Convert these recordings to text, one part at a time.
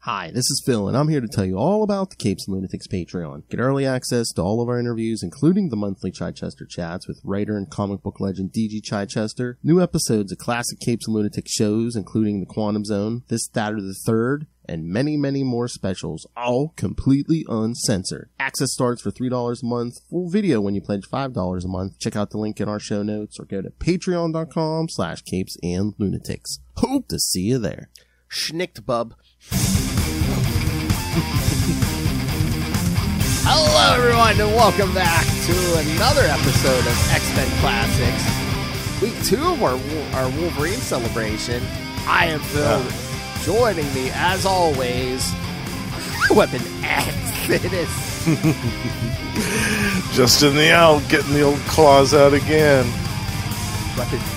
Hi, this is Phil, and I'm here to tell you all about the Capes and Lunatics Patreon. Get early access to all of our interviews, including the monthly Chichester chats with writer and comic book legend D.G. Chichester, new episodes of classic Capes and Lunatics shows, including The Quantum Zone, This, That, or the Third, and many, many more specials, all completely uncensored. Access starts for $3 a month, full video when you pledge $5 a month. Check out the link in our show notes, or go to patreon.com/CapesandLunatics. Hope to see you there. Schnicked, bub. Hello, everyone, and welcome back to another episode of X-Men Classics. Week 2 of our Wolverine celebration. I am Phil. Joining me, as always, Weapon X. It is just in the out, getting the old claws out again.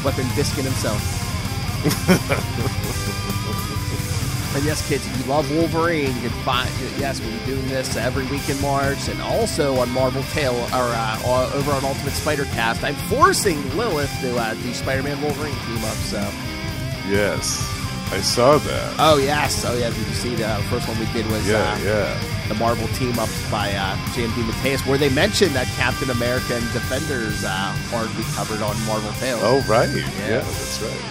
Weapon Biscuit himself. And yes, kids, if you love Wolverine, you can find, yes, we'll be doing this every week in March, and also on Marvel Tale, or over on Ultimate Spider-Cast. I'm forcing Lilith to do Spider-Man Wolverine team-up, so. Yes, I saw that. Oh, yes. Oh, yeah, did you see the first one we did was the Marvel team-ups by J.M.D. Mateus, where they mentioned that Captain America and Defenders are to be covered on Marvel Tale. Oh, right. Yeah, that's right.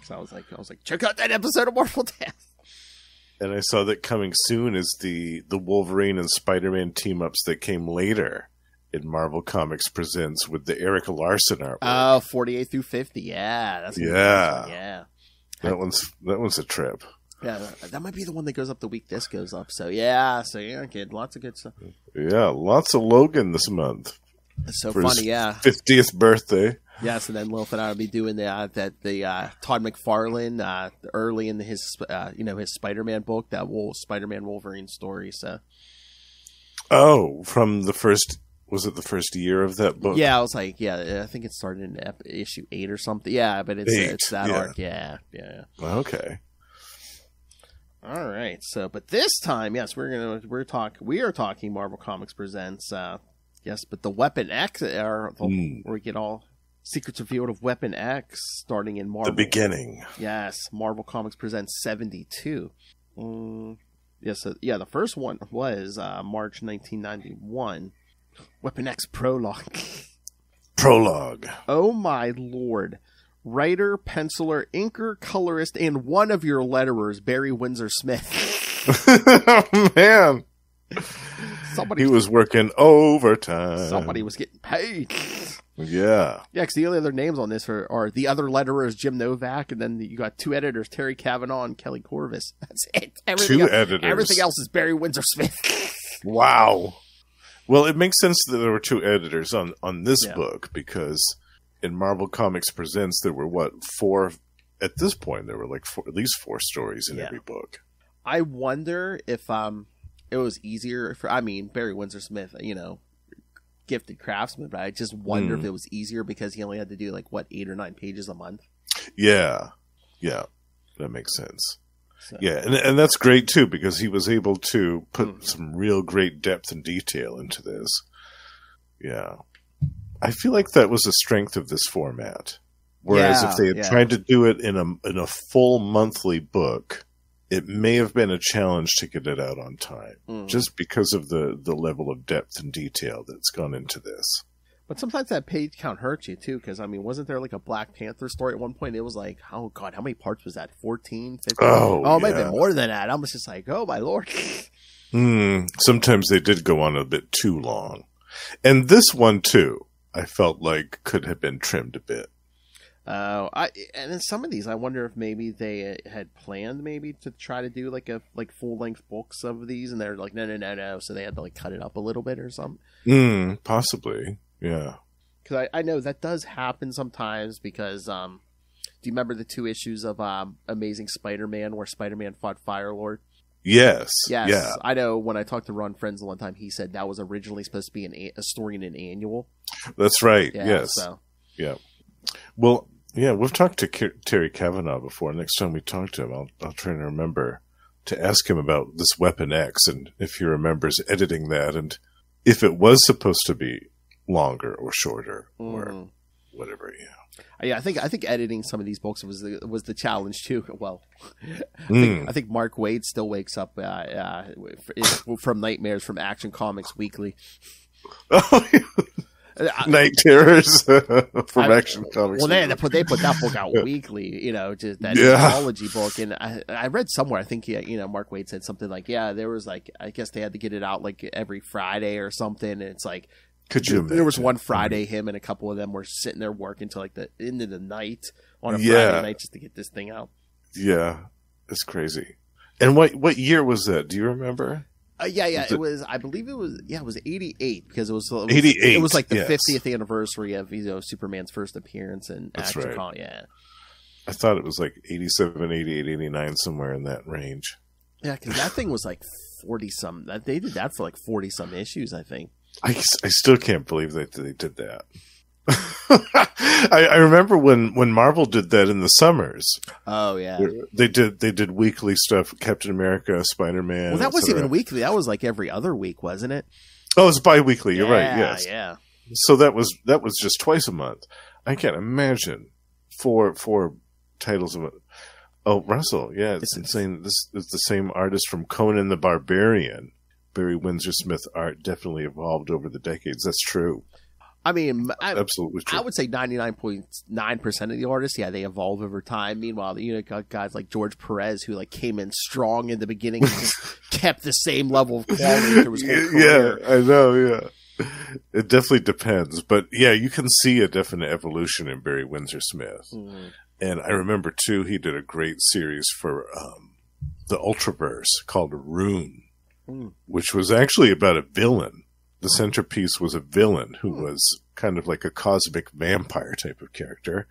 So I was like, check out that episode of Marvel Tale. And I saw that coming soon is the Wolverine and Spider-Man team-ups that came later in Marvel Comics Presents with the Eric Larson artwork. Oh, 48 through 50. Yeah. That's yeah. That one's a trip. Yeah, that might be the one that goes up the week this goes up. So, kid, lots of good stuff. Yeah, lots of Logan this month. It's so funny, yeah. 50th birthday. Yes, and then Lilith and I will be doing the Todd McFarlane early in his Spider-Man book, that Spider-Man Wolverine story. So, from the first, was it the first year of that book? Yeah, I was like, I think it started in issue 8 or something. Yeah, but it's that arc. Yeah. Okay. All right. So, but this time, yes, we are talking Marvel Comics Presents. Yes, but the Weapon X where we get all secrets revealed of Weapon X starting in Marvel. The beginning. Yes, Marvel Comics Presents 72. Yes, the first one was March 1991. Weapon X Prologue. Prologue. Oh my lord. Writer, penciler, inker, colorist, and one of your letterers, Barry Windsor Smith. Man. He was working overtime. Somebody was getting paid. Yeah. Yeah, because the only other names on this are the other letterer is Jim Novak, and then you got 2 editors, Terry Cavanaugh and Kelly Corvus. That's it. Two editors. Everything else is Barry Windsor Smith. Wow. Well, it makes sense that there were 2 editors on this book, because in Marvel Comics Presents, there were, 4? At this point, there were like at least 4 stories in every book. I wonder if it was easier for, Barry Windsor Smith, gifted craftsman, but I just wonder if it was easier because he only had to do 8 or 9 pages a month. Yeah, that makes sense. So. Yeah, and that's great too, because he was able to put some real great depth and detail into this. Yeah, I feel like that was the strength of this format. Whereas if they had tried to do it in a full monthly book, it may have been a challenge to get it out on time, just because of the level of depth and detail that's gone into this. But sometimes that page count hurts you, too, because, wasn't there a Black Panther story at one point? It was oh, God, how many parts was that? 14, 15? Oh, it might have been more than that. I was just oh, my Lord. Sometimes they did go on a bit too long. And this one, too, I felt like could have been trimmed a bit. And in some of these, I wonder if maybe they had planned to try to do full length books of these, and they're no, so they had to cut it up a little bit or something. Possibly, yeah. Because I know that does happen sometimes. Because do you remember the 2 issues of Amazing Spider-Man where Spider-Man fought Firelord? Yes. Yeah. I know when I talked to Ron Frenzel one time, he said that was originally supposed to be a story in an annual. That's right. Yeah, yes. So. Yeah. Well, yeah, we've talked to Terry Cavanaugh before. Next time we talk to him, I'll try to remember to ask him about this Weapon X, and if he remembers editing that, and if it was supposed to be longer or shorter. Or whatever. Yeah. Yeah, I think editing some of these books was the challenge too. Well, I think Mark Waid still wakes up from nightmares from Action Comics Weekly. Night terrors from Action Comics. Well, they put that book out weekly, just that anthology book. And I read somewhere, I think Mark Waid said something like, there was I guess they had to get it out like every Friday or something. And it's like, there was one Friday, him and a couple of them were sitting there working till like the end of the night on a Friday night just to get this thing out. Yeah, it's crazy. And what year was that? Do you remember? It was. I believe it was. Yeah, it was 88 because it was 88. It was like the 50th anniversary of Superman's first appearance in Action Comics. Yeah, I thought it was like 87, 88, 89, somewhere in that range. Yeah, because that thing was like 40 some. They did that for like 40 some issues, I think. I still can't believe that they did that. I remember when Marvel did that in the summers. Oh yeah, they did weekly stuff. Captain America, Spider-Man. Well, that wasn't even weekly. That was like every other week, wasn't it? Oh, it's bi-weekly. You're right. Yes. Yeah. So that was just twice a month. I can't imagine four titles of it. Oh, Russell. Yeah, it's insane. This is the same artist from Conan the Barbarian. Barry Windsor Smith art definitely evolved over the decades. That's true. I mean, absolutely true. I would say 99.9% of the artists, they evolve over time. Meanwhile, got guys like George Perez who came in strong in the beginning and just kept the same level of quality through his whole career. Yeah, I know. Yeah, it definitely depends, but you can see a definite evolution in Barry Windsor Smith. Mm-hmm. And I remember too, he did a great series for the Ultraverse called Rune, which was actually about a villain. The centerpiece was a villain who was kind of like a cosmic vampire type of character,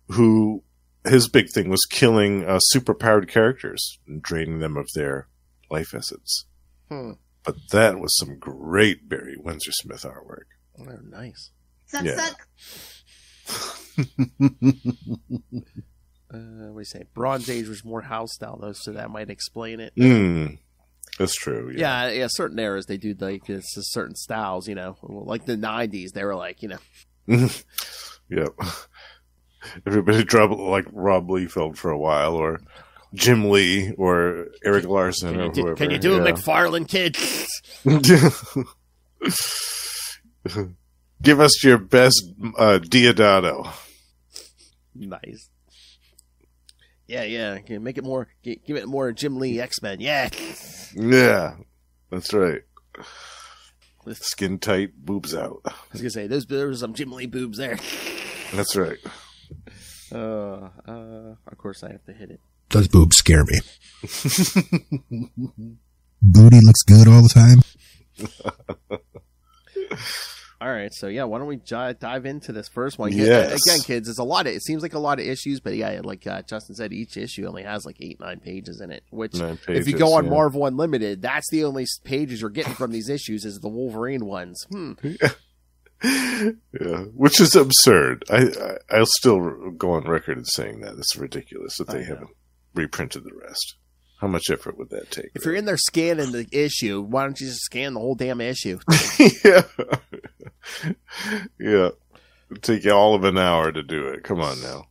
who his big thing was killing superpowered characters and draining them of their life essence. But that was some great Barry Windsor Smith artwork. Oh, nice. Suck. What do you say? Bronze Age was more house style, though, so that might explain it. That's true. Yeah. Certain eras they do certain styles. Like the '90s, they were like, Yep. Everybody dropped like Rob Liefeld for a while, or Jim Lee, or Eric Larson, or whoever. Can you do a McFarlane, kid? Give us your best Diodato. Nice. Yeah. Can make it more. Give it more Jim Lee X-Men. Yeah. Yeah, that's right. Skin tight, boobs out. I was gonna say there was some Jim Lee boobs there. That's right. Of course I have to hit it. Those boobs scare me. Booty looks good all the time. All right, so why don't we dive into this first one? Yes. Again, kids, it's a lot. It seems like a lot of issues, but like Justin said, each issue only has like 8-9 pages in it. Which, if you go on Marvel Unlimited, that's the only pages you're getting from these issues is the Wolverine ones. Yeah, which is absurd. I'll still go on record as saying that it's ridiculous that they haven't reprinted the rest. How much effort would that take? If you're in there scanning the issue, why don't you just scan the whole damn issue? Yeah. It'd take you all of an hour to do it. Come on now.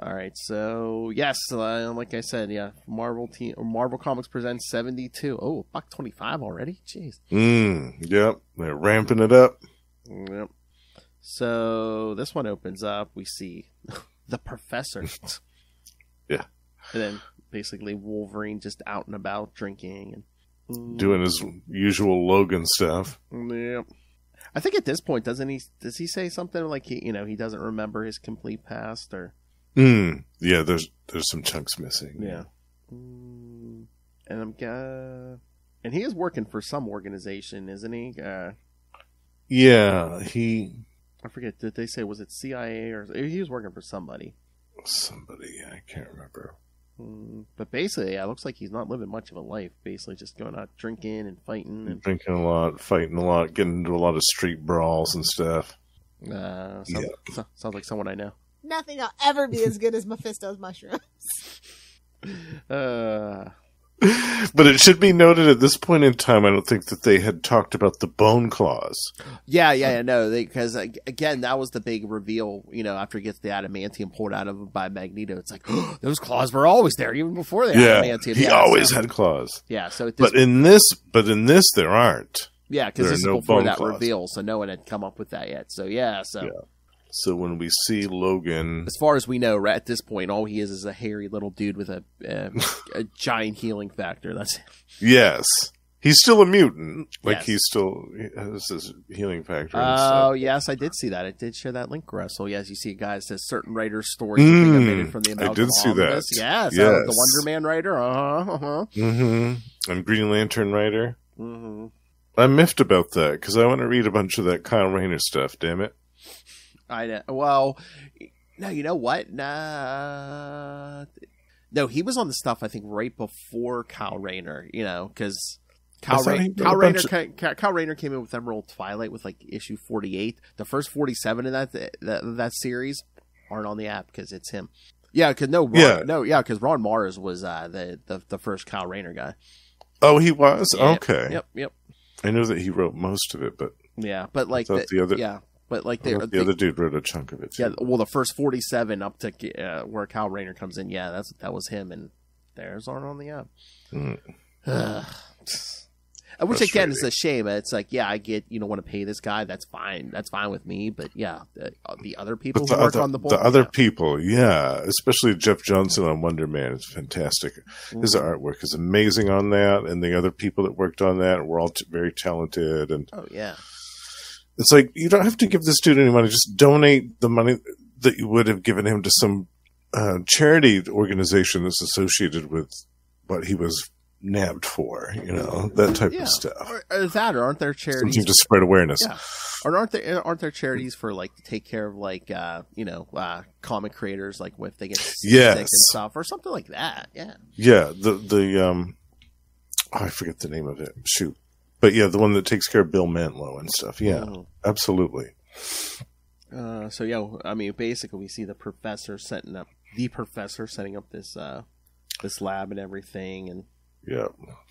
All right, so yes, like I said, Marvel Comics presents 72. Oh, $1.25 already. Jeez. Yep, they're ramping it up. Yep. So this one opens up. We see the Professor. Yeah. And then basically Wolverine just out and about drinking and doing his usual Logan stuff. Yeah. I think at this point does he say something like he doesn't remember his complete past or yeah, there's some chunks missing. Yeah. And and he is working for some organization, isn't he? Yeah, I forget, did they say was it CIA or he was working for somebody? I can't remember. But basically, it looks like he's not living much of a life. Basically, just going out drinking and fighting. And drinking a lot, fighting a lot, getting into a lot of street brawls and stuff. Sounds like someone I know. Nothing will ever be as good as Mephisto's mushrooms. But it should be noted at this point in time, I don't think that they had talked about the bone claws. Yeah, no, because again, that was the big reveal, after he gets the adamantium pulled out of him by Magneto. It's like, oh, those claws were always there, even before the adamantium. He always had claws. Yeah, so but in this, there aren't. Yeah, because this is before that reveal, so no one had come up with that yet. So, So when we see Logan... As far as we know, right at this point, all he is a hairy little dude with a giant healing factor. That's it. Yes. He's still a mutant. Like, he has his healing factor. Oh, yes, I did see that. I did share that link, Russell. Yes, you see a guy that says certain writers' stories are being omitted from the Amalgam. I did see that. Yes. The Wonder Man writer. And Green Lantern writer. Mm-hmm. I'm miffed about that, because I want to read a bunch of that Kyle Rayner stuff, damn it. I know. Well, no, you know what? Nah. No, he was on the stuff, I think, right before Kyle Rayner, because Kyle Rayner came in with Emerald Twilight with, like, issue 48. The first 47 in that series aren't on the app because it's him. Yeah, because because Ron Mars was the first Kyle Rayner guy. Oh, he was? Yeah, okay. Yep. I know that he wrote most of it, but... Yeah, but, like... the other... But like the other dude wrote a chunk of it too. Yeah, well, the first 47 up to where Kyle Rayner comes in, that was him, and theirs aren't on the app. Which again is a shame. It's like, I get want to pay this guy. That's fine. That's fine with me. But the other people who work on the book, people, especially Jeff Johnson on Wonder Man is fantastic. His artwork is amazing on that, and the other people that worked on that were all very talented. And it's like, you don't have to give this dude any money. Just donate the money that you would have given him to some charity organization that's associated with what he was nabbed for, that type of stuff. Or aren't there charities? Something to spread awareness. Yeah. Or aren't there charities for, like, to take care of, like, comic creators, like, if they get sick and stuff, or something like that? Yeah. Yeah. I forget the name of it. Shoot. But the one that takes care of Bill Mantlo and stuff. Yeah, absolutely. Basically we see the professor setting up this this lab and everything, and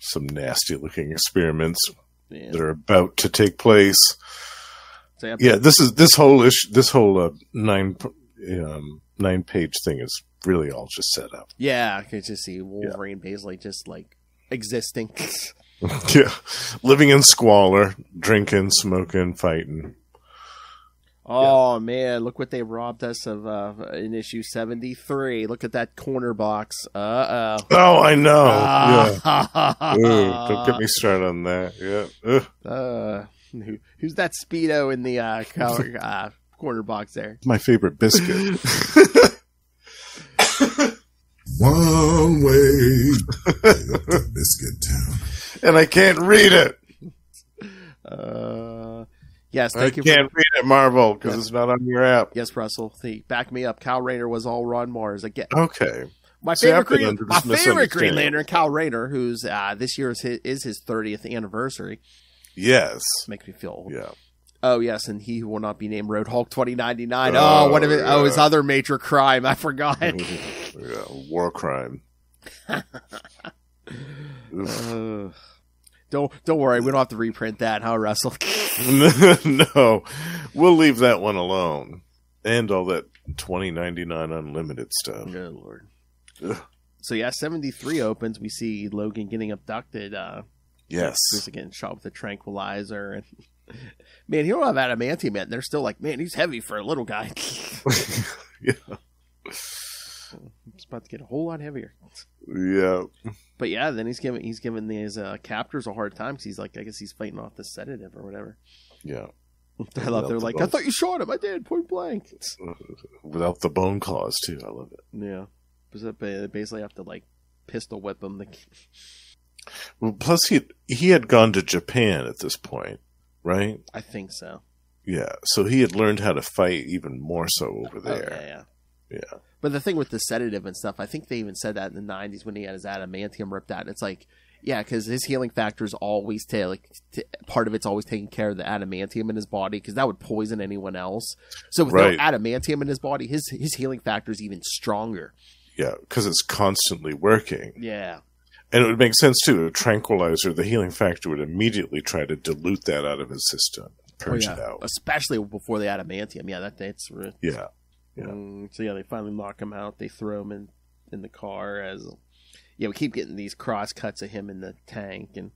some nasty looking experiments that are about to take place. So, this whole 9-page thing is really all just set up. Yeah, I could just see Wolverine basically just like existing. Living in squalor, drinking, smoking, fighting. Oh man, look what they robbed us of in issue 73. Look at that corner box. Oh, I know. Don't get me started on that. Who's that Speedo in the corner box there? My favorite biscuit. One way to Biscuit Town. And I can't read it. Yes, thank you. I can't read it, Marvel, because it's not on your app. Yes, Russell. Back me up. Kyle Rayner was all Ron Mars again. Okay. My favorite Green Lantern, Kyle Rayner, who's this year is his 30th anniversary. Yes. Makes me feel old. Yeah. Oh, yes, and he will not be named Roadhog 2099. His other major crime. I forgot. War crime. Don't worry, we don't have to reprint that, huh, Russell? No, we'll leave that one alone, and all that $20.99 unlimited stuff. Good Lord. So 73 opens. We see Logan getting abducted. Yes, he's getting shot with a tranquilizer, and man, he don't have adamantium yet. And they're still like, man, he's heavy for a little guy. It's about to get a whole lot heavier. Yeah. But then he's giving these captors a hard time because he's like, I guess he's fighting off the sedative or whatever. Yeah. I love. They're like, I thought you shot him. I did, point blank. Without the bone claws too. I love it. Yeah. They basically have to like pistol whip him. Well, plus he had gone to Japan at this point, right? I think so. Yeah. So he had learned how to fight even more so over there. Yeah. But the thing with the sedative and stuff, I think they even said that in the 90s when he had his adamantium ripped out. And it's like, because his healing factor is always part of it's always taking care of the adamantium in his body, because that would poison anyone else. So with no adamantium in his body, his healing factor is even stronger. Yeah, because it's constantly working. Yeah. And it would make sense, too. A tranquilizer, the healing factor would immediately try to dilute that out of his system, purge it out. Especially before the adamantium. Yeah, that's... Yeah. So, yeah, they finally knock him out. They throw him in the car as... Yeah, we keep getting these cross cuts of him in the tank. And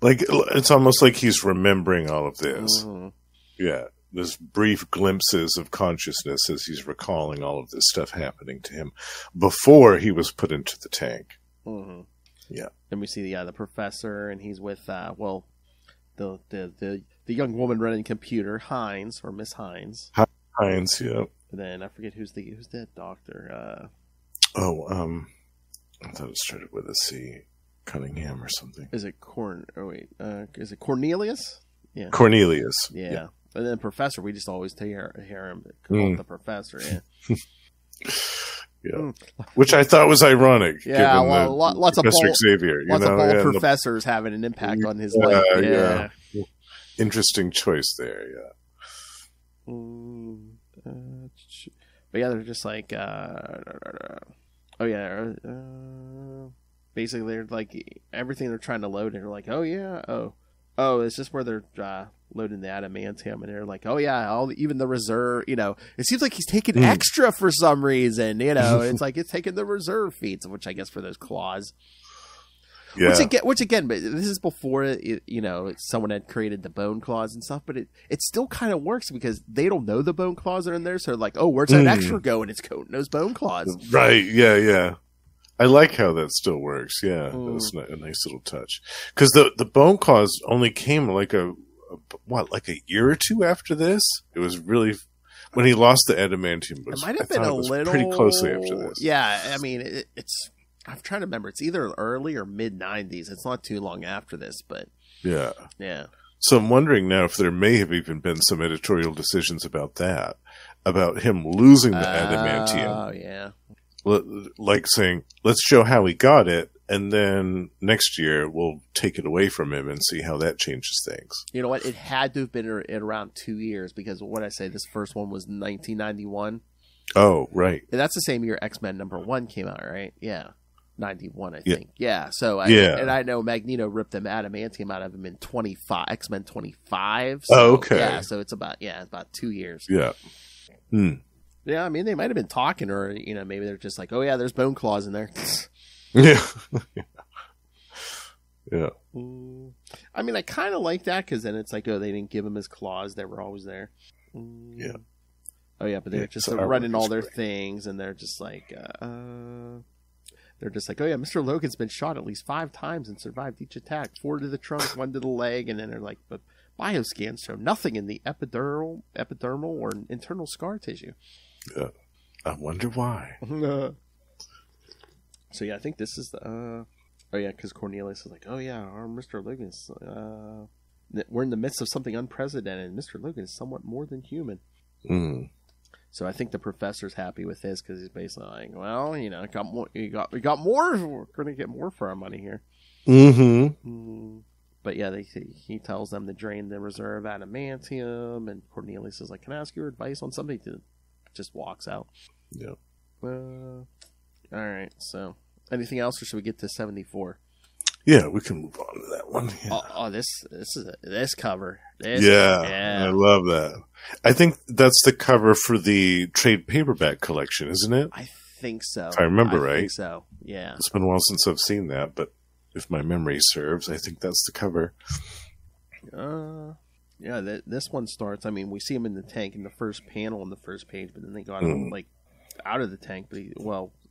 Like, it's almost like he's remembering all of this. Mm-hmm. Yeah. There's brief glimpses of consciousness as he's recalling all of this stuff happening to him before he was put into the tank. Mm-hmm. Yeah. Then we see the professor, and he's with the young woman running computer, Hines, or Miss Hines. Hines, yeah. And then I forget who's that doctor. I thought it started with a C. Cunningham or something. Is it is it Cornelius? Yeah. Cornelius. Yeah. And then Professor, we just always hear him call the Professor. Yeah. Yeah. Which I thought was ironic. Yeah, given well, lots of Professor Xavier. Lots of bald professors having an impact on his life. Yeah. Interesting choice there, yeah. But yeah, they're just like, basically they're like, everything they're trying to load, and they're like, it's just where they're loading the adamantium, and they're like, even the reserve, it seems like he's taking extra for some reason, it's like it's taking the reserve feeds, which I guess for those claws. Yeah. Which again, but this is before someone had created the bone claws and stuff, but it still kind of works because they don't know the bone claws are in there, so they're like, where's that extra going? It's coating those bone claws. Right, yeah. I like how that still works, yeah. That's a nice little touch. Because the bone claws only came like a year or two after this? It was really... When he lost the adamantium, it might have been a little... pretty closely after this. Yeah, I mean, it's... I'm trying to remember. It's either early or mid-90s. It's not too long after this, but... Yeah. So I'm wondering now if there may have even been some editorial decisions about that. About him losing the adamantium. Oh, yeah. Like saying, let's show how he got it, and then next year we'll take it away from him and see how that changes things. You know what? It had to have been in around 2 years, because what I say, this first one was 1991. Oh, right. And that's the same year X-Men #1 came out, right? Yeah. 91, I think. Yeah. So, I know Magneto ripped them adamantium out of him in X-Men 25. So, oh, okay. Yeah, so it's about 2 years. Yeah. Yeah, I mean, they might have been talking, or, maybe they're just like, there's bone claws in there. Yeah. Yeah. I mean, I kind of like that, because then it's like, they didn't give him his claws. They were always there. Yeah. Oh, yeah, but they're just running all their things, and they're just like, Mr. Logan's been shot at least 5 times and survived each attack. 4 to the trunk, 1 to the leg, and then they're like, but bioscans show nothing in the epidermal or internal scar tissue. Yeah. I wonder why. So yeah, I think this is the. Because Cornelius is like, our Mr. Logan's. We're in the midst of something unprecedented, and Mr. Logan is somewhat more than human. So I think the professor's happy with this, because he's basically like, well, we got more. We're going to get more for our money here. But yeah, he tells them to drain the reserve adamantium, and Cornelius is like, can I ask your advice on something? Just walks out. Yeah. All right. So, anything else, or should we get to 74? Yeah, we can move on to that one. Yeah. This cover. Yeah, I love that. I think that's the cover for the trade paperback collection, isn't it? I think so. If I remember right. I think so. Yeah. It's been a while since I've seen that, but if my memory serves, I think that's the cover. Yeah, this one starts. I mean, we see him in the tank in the first panel on the first page, but then they got him out of the tank. But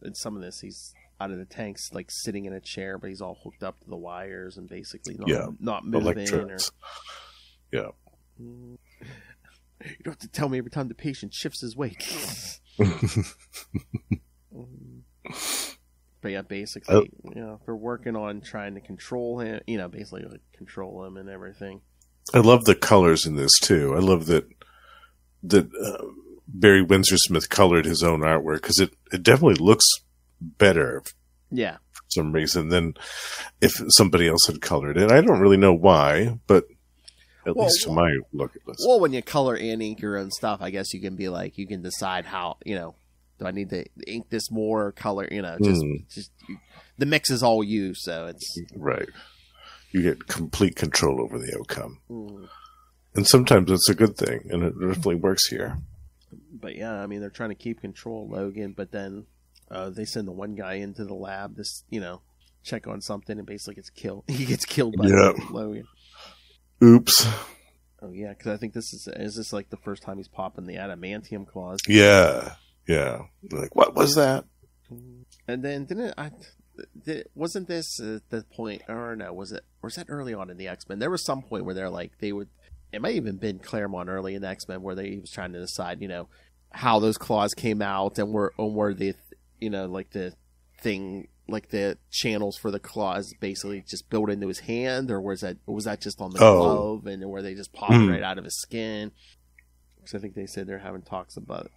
in some of this, he's out of the tanks, like sitting in a chair, but he's all hooked up to the wires and basically not moving. Electrics. Yeah. You don't have to tell me every time the patient shifts his weight. But yeah, basically, they're working on trying to control him. Basically control him and everything. I love the colors in this too. I love that Barry Windsor-Smith colored his own artwork, because it definitely looks better. Yeah. For some reason than if somebody else had colored it. I don't really know why, but at least to my look at this. Well, when you color and ink your own stuff, I guess you can be like, you can decide how, do I need to ink this more or color, there's the mix is all you, so it's right. You get complete control over the outcome, and sometimes it's a good thing, and it definitely works here. But yeah, I mean, they're trying to keep control of Logan, but then they send the one guy into the lab, check on something, and basically gets killed. He gets killed by Logan. Oops. Oh yeah, because I think this is this like the first time he's popping the adamantium claws. Yeah. Like, what was that? And then wasn't this the point? Or no, was that early on in the X-Men? There was some point where they're like it might have even been Claremont early in the X-Men where he was trying to decide, how those claws came out and were the like the thing, like the channels for the claws basically just built into his hand, or was that just on the glove, and were they just popping right out of his skin? Because I think they said they're having talks about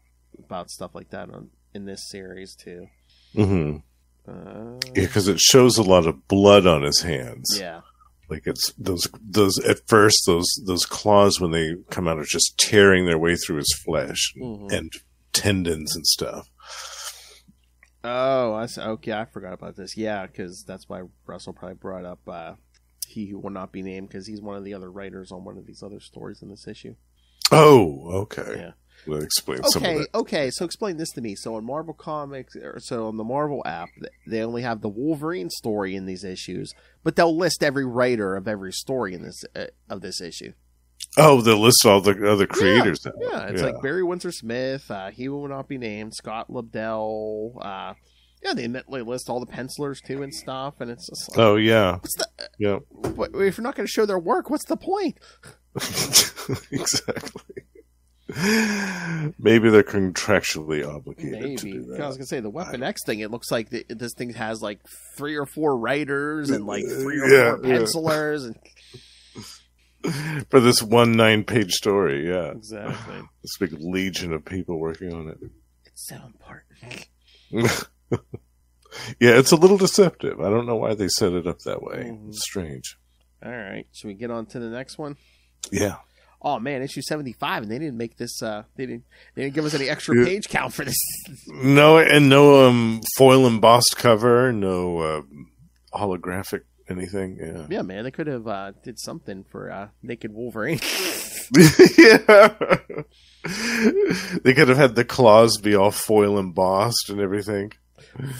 stuff like that in this series too. Mm-hmm. Because it shows a lot of blood on his hands. Yeah. Like it's those at first those claws when they come out are just tearing their way through his flesh and tendons and stuff. Oh, okay. I forgot about this. Yeah, because that's why Russell probably brought up he who will not be named, because he's one of the other writers on one of these other stories in this issue. Oh, okay. Yeah. That explains some of that. Okay. So explain this to me. So in Marvel Comics, on the Marvel app, they only have the Wolverine story in these issues, but they'll list every writer of every story in this of this issue. Oh, they'll list all the other creators. Yeah, it's like Barry Windsor Smith, he will not be named, Scott Lobdell. They list all the pencilers too and stuff, and it's just like, oh yeah, if you're not going to show their work, what's the point? Exactly. Maybe they're contractually obligated to do that. I was going to say, the Weapon X thing, it looks like this thing has like 3 or 4 writers and like 3 or 4 pencilers. And... For this 9-page story, yeah. Exactly. This big legion of people working on it. It's so important. Yeah, it's a little deceptive. I don't know why they set it up that way. It's strange. All right. Should we get on to the next one? Yeah. Oh man, issue 75, and they didn't make this. They didn't give us any extra page count for this. No, and no foil embossed cover, no holographic anything. Yeah, yeah, man, they could have did something for Naked Wolverine. Yeah, they could have had the claws be all foil embossed and everything.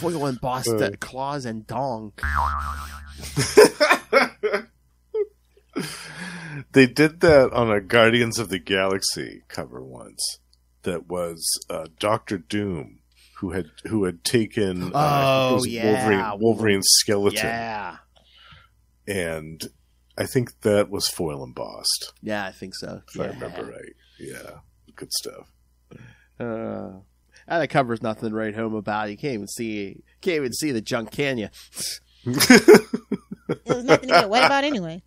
Foil embossed claws and dong. They did that on a Guardians of the Galaxy cover once. That was Dr. Doom, who had taken Wolverine's skeleton. Yeah, and I think that was foil embossed. Yeah, I think so. If I remember right. Yeah, good stuff. That cover's nothing to write home about. You can't even see the junk, can you? It was nothing to get wet about anyway.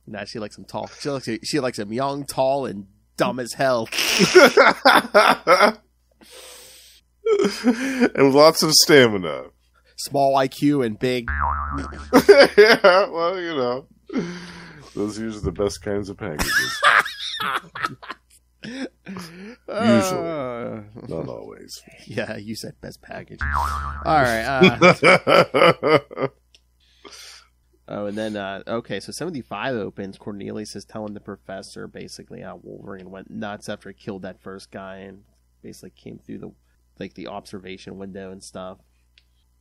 Nah, she likes him tall. She likes him young, tall, and dumb as hell. And lots of stamina. Small IQ and big. Yeah, well, those are usually the best kinds of packages. Usually. Not always. Yeah, you said best package. All right. And then, so 75 opens. Cornelius is telling the professor basically how Wolverine went nuts after he killed that first guy and basically came through the observation window and stuff.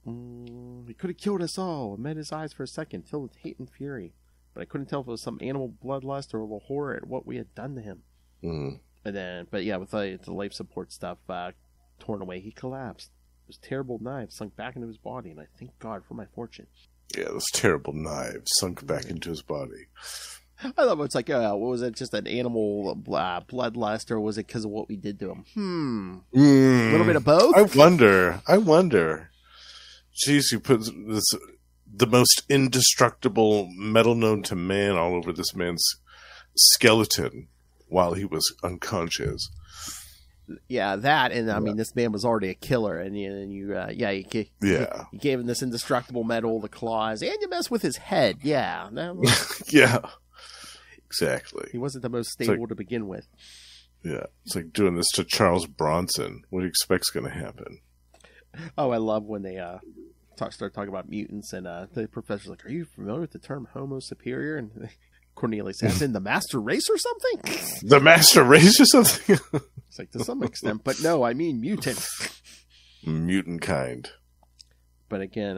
He could have killed us all. I met his eyes for a second, filled with hate and fury. But I couldn't tell if it was some animal bloodlust or the horror at what we had done to him. Mm. And then, with the life support stuff torn away, he collapsed. Those terrible knives sunk back into his body, and I thank God for my fortune. Yeah, those terrible knives sunk back into his body. I love it's like, what was it? Just an animal bloodlust, or was it because of what we did to him? A little bit of both. I wonder. Jeez, you put the most indestructible metal known to man all over this man's skeleton while he was unconscious. Yeah, that, and I mean, this man was already a killer, and you gave him this indestructible metal, the claws, and you mess with his head. Yeah, yeah, exactly. He wasn't the most stable to begin with. Yeah, it's like doing this to Charles Bronson. What do you expect's going to happen? Oh, I love when they start talking about mutants, and the professor's like, "Are you familiar with the term Homo superior?" And Cornelius says, "In the master race or something?" The master race or something? It's like, to some extent, but no, I mean mutant. Mutant kind. But again,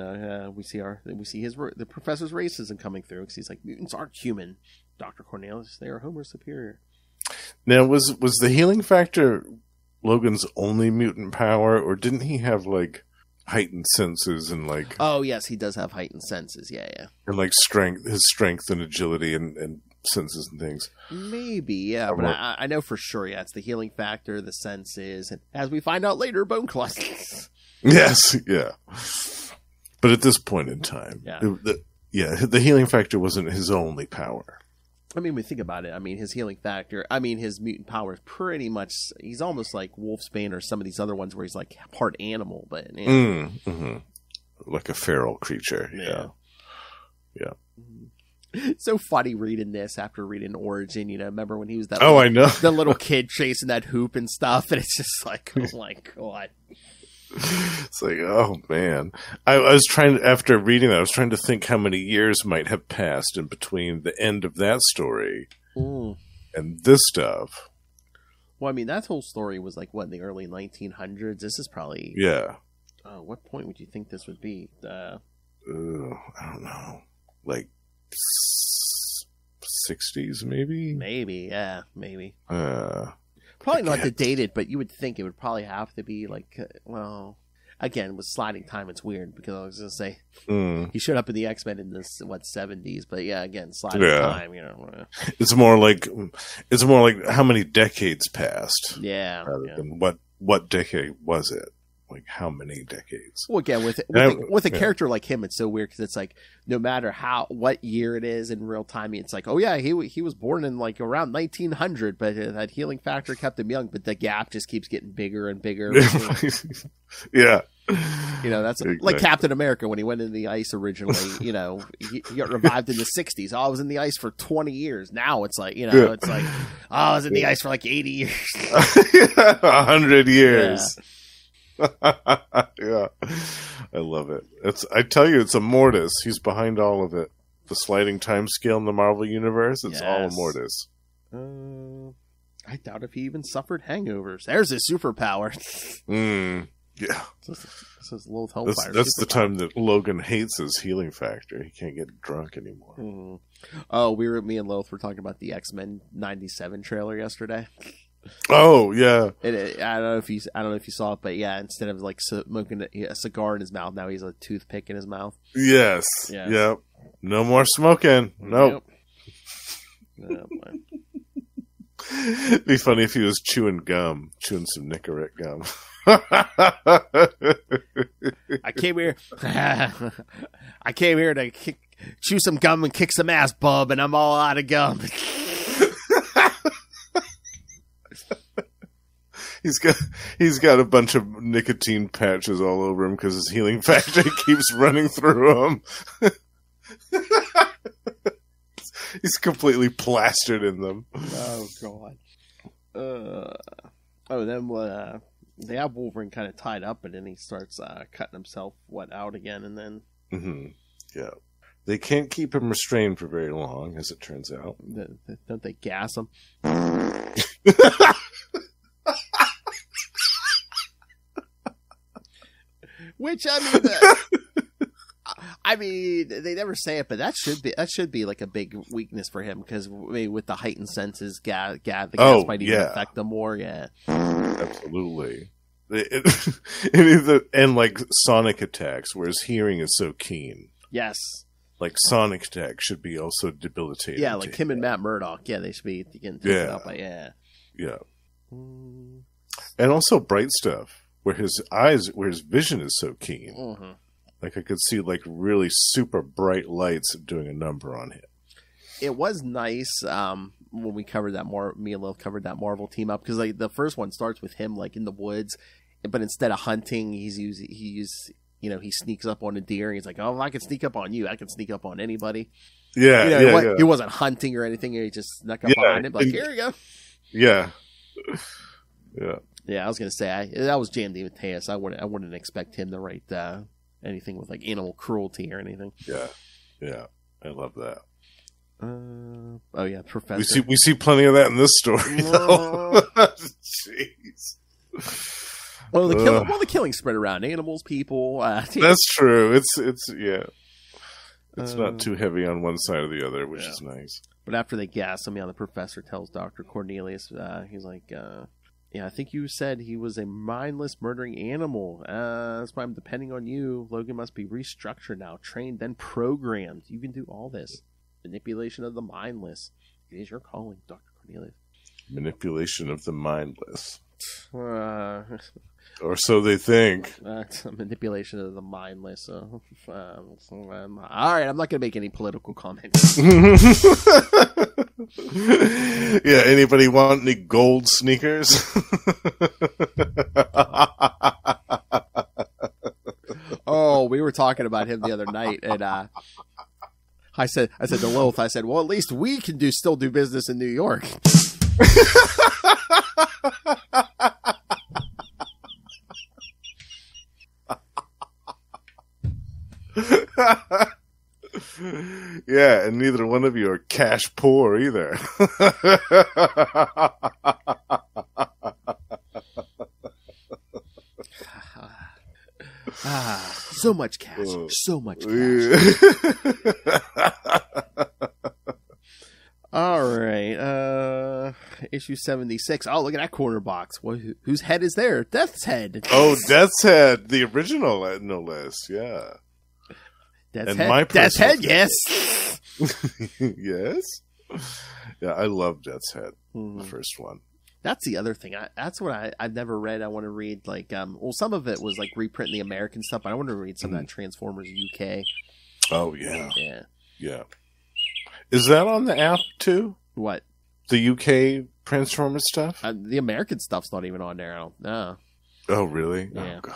we see the professor's racism coming through, because he's like, mutants aren't human, Dr. Cornelius. They are Homo superior. Now, was the healing factor Logan's only mutant power, or didn't he have like heightened senses and like? Oh yes, he does have heightened senses. Yeah. And like his strength and agility and senses and things. Maybe, yeah, but I know for sure. Yeah, it's the healing factor, the senses, and as we find out later, bone clusters. Yes, yeah. But at this point in time, the healing factor wasn't his only power. I mean, when we think about it, I mean, his healing factor, his mutant power is pretty much, he's almost like Wolfsbane or some of these other ones where he's like part animal, but like a feral creature. Yeah. It's so funny reading this after reading Origin, remember when he was that I know. the little kid chasing that hoop and stuff, and it's just like, oh my God. It's like, oh man. I was after reading that, I was trying to think how many years might have passed in between the end of that story and this stuff. Well, I mean, that whole story was like, what, in the early 1900s? This is probably... Yeah. What point would you think this would be? I don't know. Like 60s, maybe? Maybe, yeah, maybe. I Probably not to can't. date it, but you would think it would probably have to be like, again, with sliding time, it's weird, because I was going to say, he showed up in the X-Men in the 70s, but yeah, again, sliding time, It's more like how many decades passed. Yeah. Rather than what decade was it? Like, how many decades? Well, again, with a character like him, it's so weird, because it's like, no matter what year it is in real time, it's like, oh yeah, he was born in like around 1900, but that healing factor kept him young, but the gap just keeps getting bigger and bigger. Yeah. That's exactly. Like Captain America when he went in the ice originally, he got revived in the 60s. I was in the ice for 20 years. Now it's like, it's like, I was in the ice for like 80 years. 100 years. Yeah. Yeah, I love it. I tell you, it's Immortus. He's behind all of it. The sliding time scale in the Marvel universe, it's all Immortus. I doubt if he even suffered hangovers. There's his superpower. Yeah. This is a little hellfire. That's the time that Logan hates his healing factor. He can't get drunk anymore. Oh, me and Lilith were talking about the X-Men 97 trailer yesterday. Oh yeah, I don't know if you saw it, but yeah, instead of like smoking a cigar in his mouth, now he's a toothpick in his mouth. Yes. Yeah. Yep. No more smoking. Nope. Yep. It'd be funny if he was chewing some Nicorette gum. I came here to chew some gum and kick some ass, bub, and I'm all out of gum. He's got a bunch of nicotine patches all over him because his healing factor keeps running through him. He's completely plastered in them. Oh God. Then they have Wolverine kind of tied up, and then he starts cutting himself out again, and then. Yeah. They can't keep him restrained for very long, as it turns out. Don't they gas him? Which I mean, they never say it, but that should be like a big weakness for him, because with the heightened senses, the gas might even affect them more. Yeah, absolutely. And like sonic attacks, where his hearing is so keen. Yes. Like sonic attacks should be also debilitating. Yeah, like him and Matt Murdock. Yeah, they should be getting taken out by Yeah. And also Bright Stuff, where his vision is so keen. Mm-hmm. Like I could see like really super bright lights doing a number on him. It was nice when we covered that me and Lil covered that Marvel team up, because like the first one starts with him like in the woods, but instead of hunting, he sneaks up on a deer, and he's like, "Oh, if I can sneak up on you, I can sneak up on anybody." Yeah, he wasn't hunting or anything. He just snuck up behind him, like, "Here you go." Yeah. Yeah. Yeah, I was gonna say that was Jan DeMatteis. I wouldn't expect him to write anything with like animal cruelty or anything. Yeah, I love that. Oh yeah, Professor. We see plenty of that in this story. Though. Jeez. Well, the killing spread around animals, people. That's true. It's yeah. It's not too heavy on one side or the other, which is nice. But after they gas him, the professor tells Dr. Cornelius, he's like, yeah, I think you said he was a mindless murdering animal. That's why I'm depending on you. Logan must be restructured now, trained, then programmed. You can do all this. Manipulation of the mindless. It is your calling, Dr. Cornelius. Manipulation of the mindless. Or so they think. Manipulation of the mindless. All right, I'm not going to make any political comments. Yeah, anybody want any gold sneakers? Oh, we were talking about him the other night, and I said to Lilith, well, at least we can still do business in New York. Yeah, and neither one of you are cash poor either. So much cash. So much cash. All right. Issue 76. Oh, look at that corner box. Whose head is there? Death's head. Oh, Death's head. The original, no less. Yeah. Death's head, yes. Yes? Yeah, I love Death's Head, the first one. That's the other thing. That's what I've never read. I want to read, like, some of it was, like, reprinting the American stuff, but I want to read some of that Transformers UK. Oh, yeah. Yeah. Yeah. Is that on the app, too? What? The UK Transformers stuff? The American stuff's not even on there. I don't know. Oh, really? Yeah. Oh, God.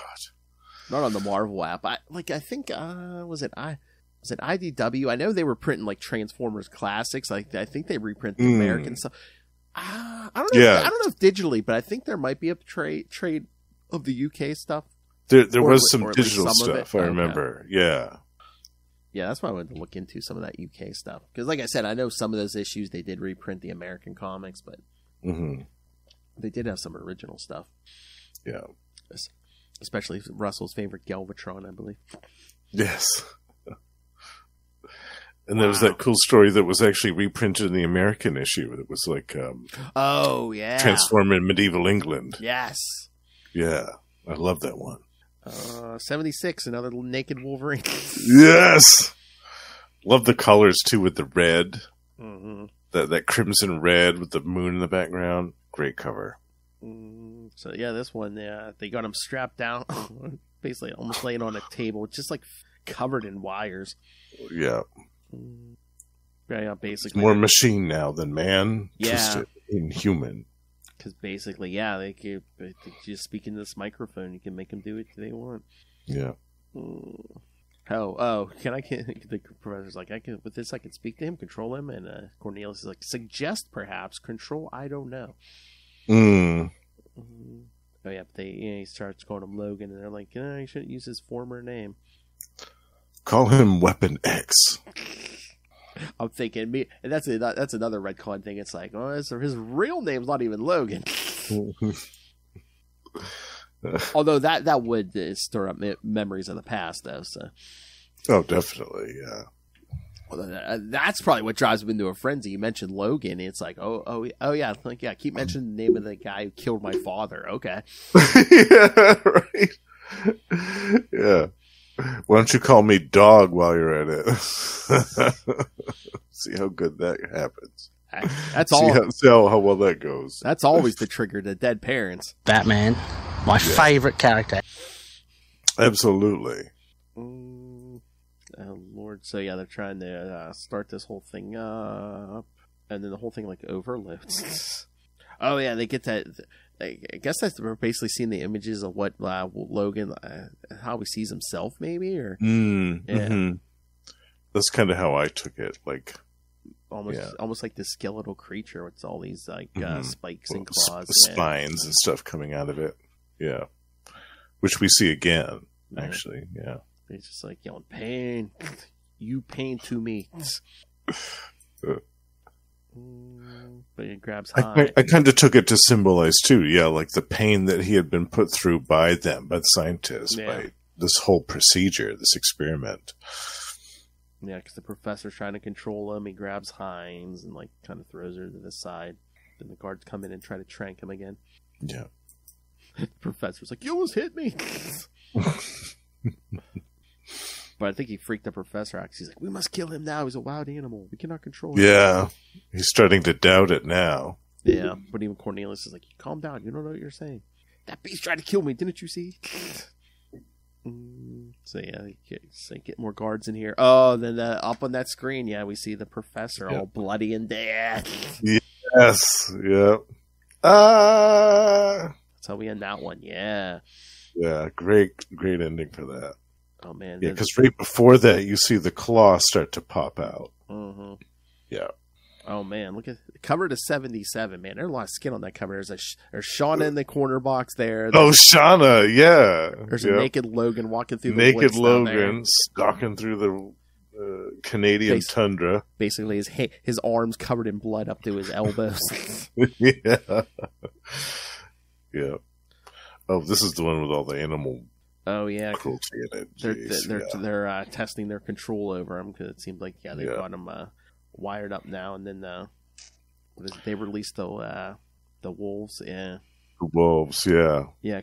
Not on the Marvel app. I think was it IDW? I know they were printing like Transformers classics. I think they reprint the American stuff. I don't know. I don't know if digitally, but I think there might be a trade of the UK stuff. There was some digital stuff. I remember. Yeah. Yeah, that's why I wanted to look into some of that UK stuff because, like I said, I know some of those issues they did reprint the American comics, but they did have some original stuff. Yeah. Especially Russell's favorite Galvatron, I believe. Yes. And there was that cool story that was actually reprinted in the American issue. It was like, oh yeah, Transform in Medieval England. Yes. Yeah, I love that one. 76, another naked Wolverine. Yes. Love the colors too with the red, that crimson red with the moon in the background. Great cover. So yeah, this one, they got him strapped down, basically almost laying on a table, just like covered in wires. Yeah. Yeah, basically more machine now than man. Yeah, twisted, inhuman. Because basically, yeah, they just speak into this microphone. You can make them do what they want. Yeah. Oh, the professor's like, I can speak to him, control him, and Cornelius is like, suggest perhaps control. I don't know. Oh yeah, but he starts calling him Logan, and they're like, you shouldn't use his former name. Call him Weapon X. I'm thinking, and that's another Red Con thing. It's like, his real name's not even Logan. Although that would stir up memories of the past, though. So. Oh, definitely, yeah. Well, that's probably what drives him into a frenzy. You mentioned Logan. It's like, oh yeah, keep mentioning the name of the guy who killed my father. Okay. Yeah, right. Yeah. Why don't you call me Dog while you're at it? See how good that happens. That's all. See how well that goes. That's always the trigger to dead parents. Batman, my favorite character. Absolutely. Oh Lord! So yeah, they're trying to start this whole thing up, and then the whole thing like overloads. Oh yeah, they get that. I guess we're basically seeing the images of what Logan, how he sees himself, maybe, or That's kind of how I took it. Like, almost like this skeletal creature with all these like spikes and claws, spines and stuff coming out of it. Yeah, which we see again. Actually, yeah. He's just like yelling, "Pain, you pain to me." But he grabs high. I kind of took it to symbolize too, like the pain that he had been put through by them, by the scientists, by this whole procedure, this experiment. Yeah, because the professor's trying to control him. He grabs Hines and like kind of throws her to the side. Then the guards come in and try to trank him again. Yeah. The professor's like, "You almost hit me." But I think he freaked the professor out. He's like, "We must kill him now. He's a wild animal. We cannot control him." Yeah. He's starting to doubt it now. Yeah. But even Cornelius is like, "Calm down. You don't know what you're saying. That beast tried to kill me. Didn't you see?" So yeah, get more guards in here. Oh, then up on that screen, we see the professor all bloody and dead. Yes. Yeah. That's how we end that one. Yeah. Yeah. Great ending for that. Oh man. Yeah, because right before that, you see the claw start to pop out. Mm-hmm. Yeah. Oh man, look at the cover to 77. Man, there's a lot of skin on that cover. There's Shauna in the corner box there. Shauna, yeah. There's a naked Logan walking through the naked woods Logan stalking through the Canadian tundra. Basically, his arms covered in blood up to his elbows. Yeah. Yeah. Oh, this is the one with all the animal. Oh yeah, cruelty in it. They're testing their control over him because it seems like they got him wired up now, and then they released the wolves. Yeah, the wolves. Yeah, yeah,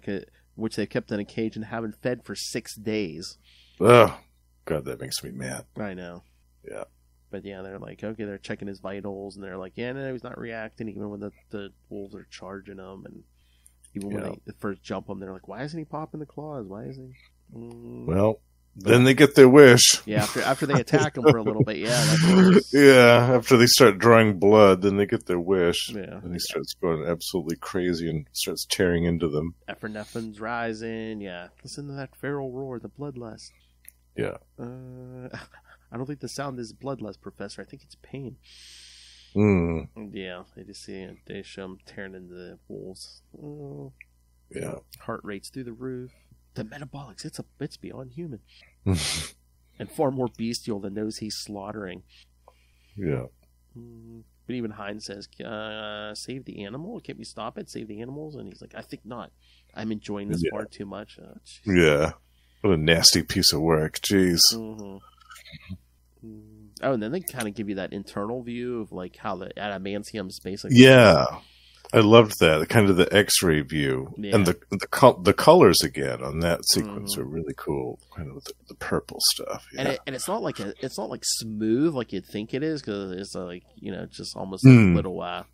which they kept in a cage and haven't fed for 6 days. Oh God, that makes me mad. I know. Yeah, but yeah, they're like, okay, they're checking his vitals, and they're like, yeah, no, he's not reacting even when the wolves are charging him, and even when they first jump him, they're like, why isn't he popping the claws? Why isn't he? Well, then they get their wish. Yeah, after they attack him for a little bit, that's after they start drawing blood, then they get their wish. Yeah. And he starts going absolutely crazy and starts tearing into them. Ephraim's rising. Yeah, listen to that feral roar, the bloodlust. Yeah. I don't think the sound is bloodlust, Professor. I think it's pain. Yeah, they show him tearing into the wolves. Yeah, heart rates through the roof. The metabolics, it's beyond human, and far more bestial than those he's slaughtering. Yeah, but even Hines says, "Save the animal? Can't we stop it? Save the animals?" And he's like, "I think not. I'm enjoying this far too much." Yeah, what a nasty piece of work. Jeez. Oh, and then they kind of give you that internal view of like how the adamantium's basically. Yeah, I loved that. Kind of the X-ray view, and the colors again on that sequence are really cool. Kind of the purple stuff, and it's not like smooth like you'd think it is, because it's like just almost like little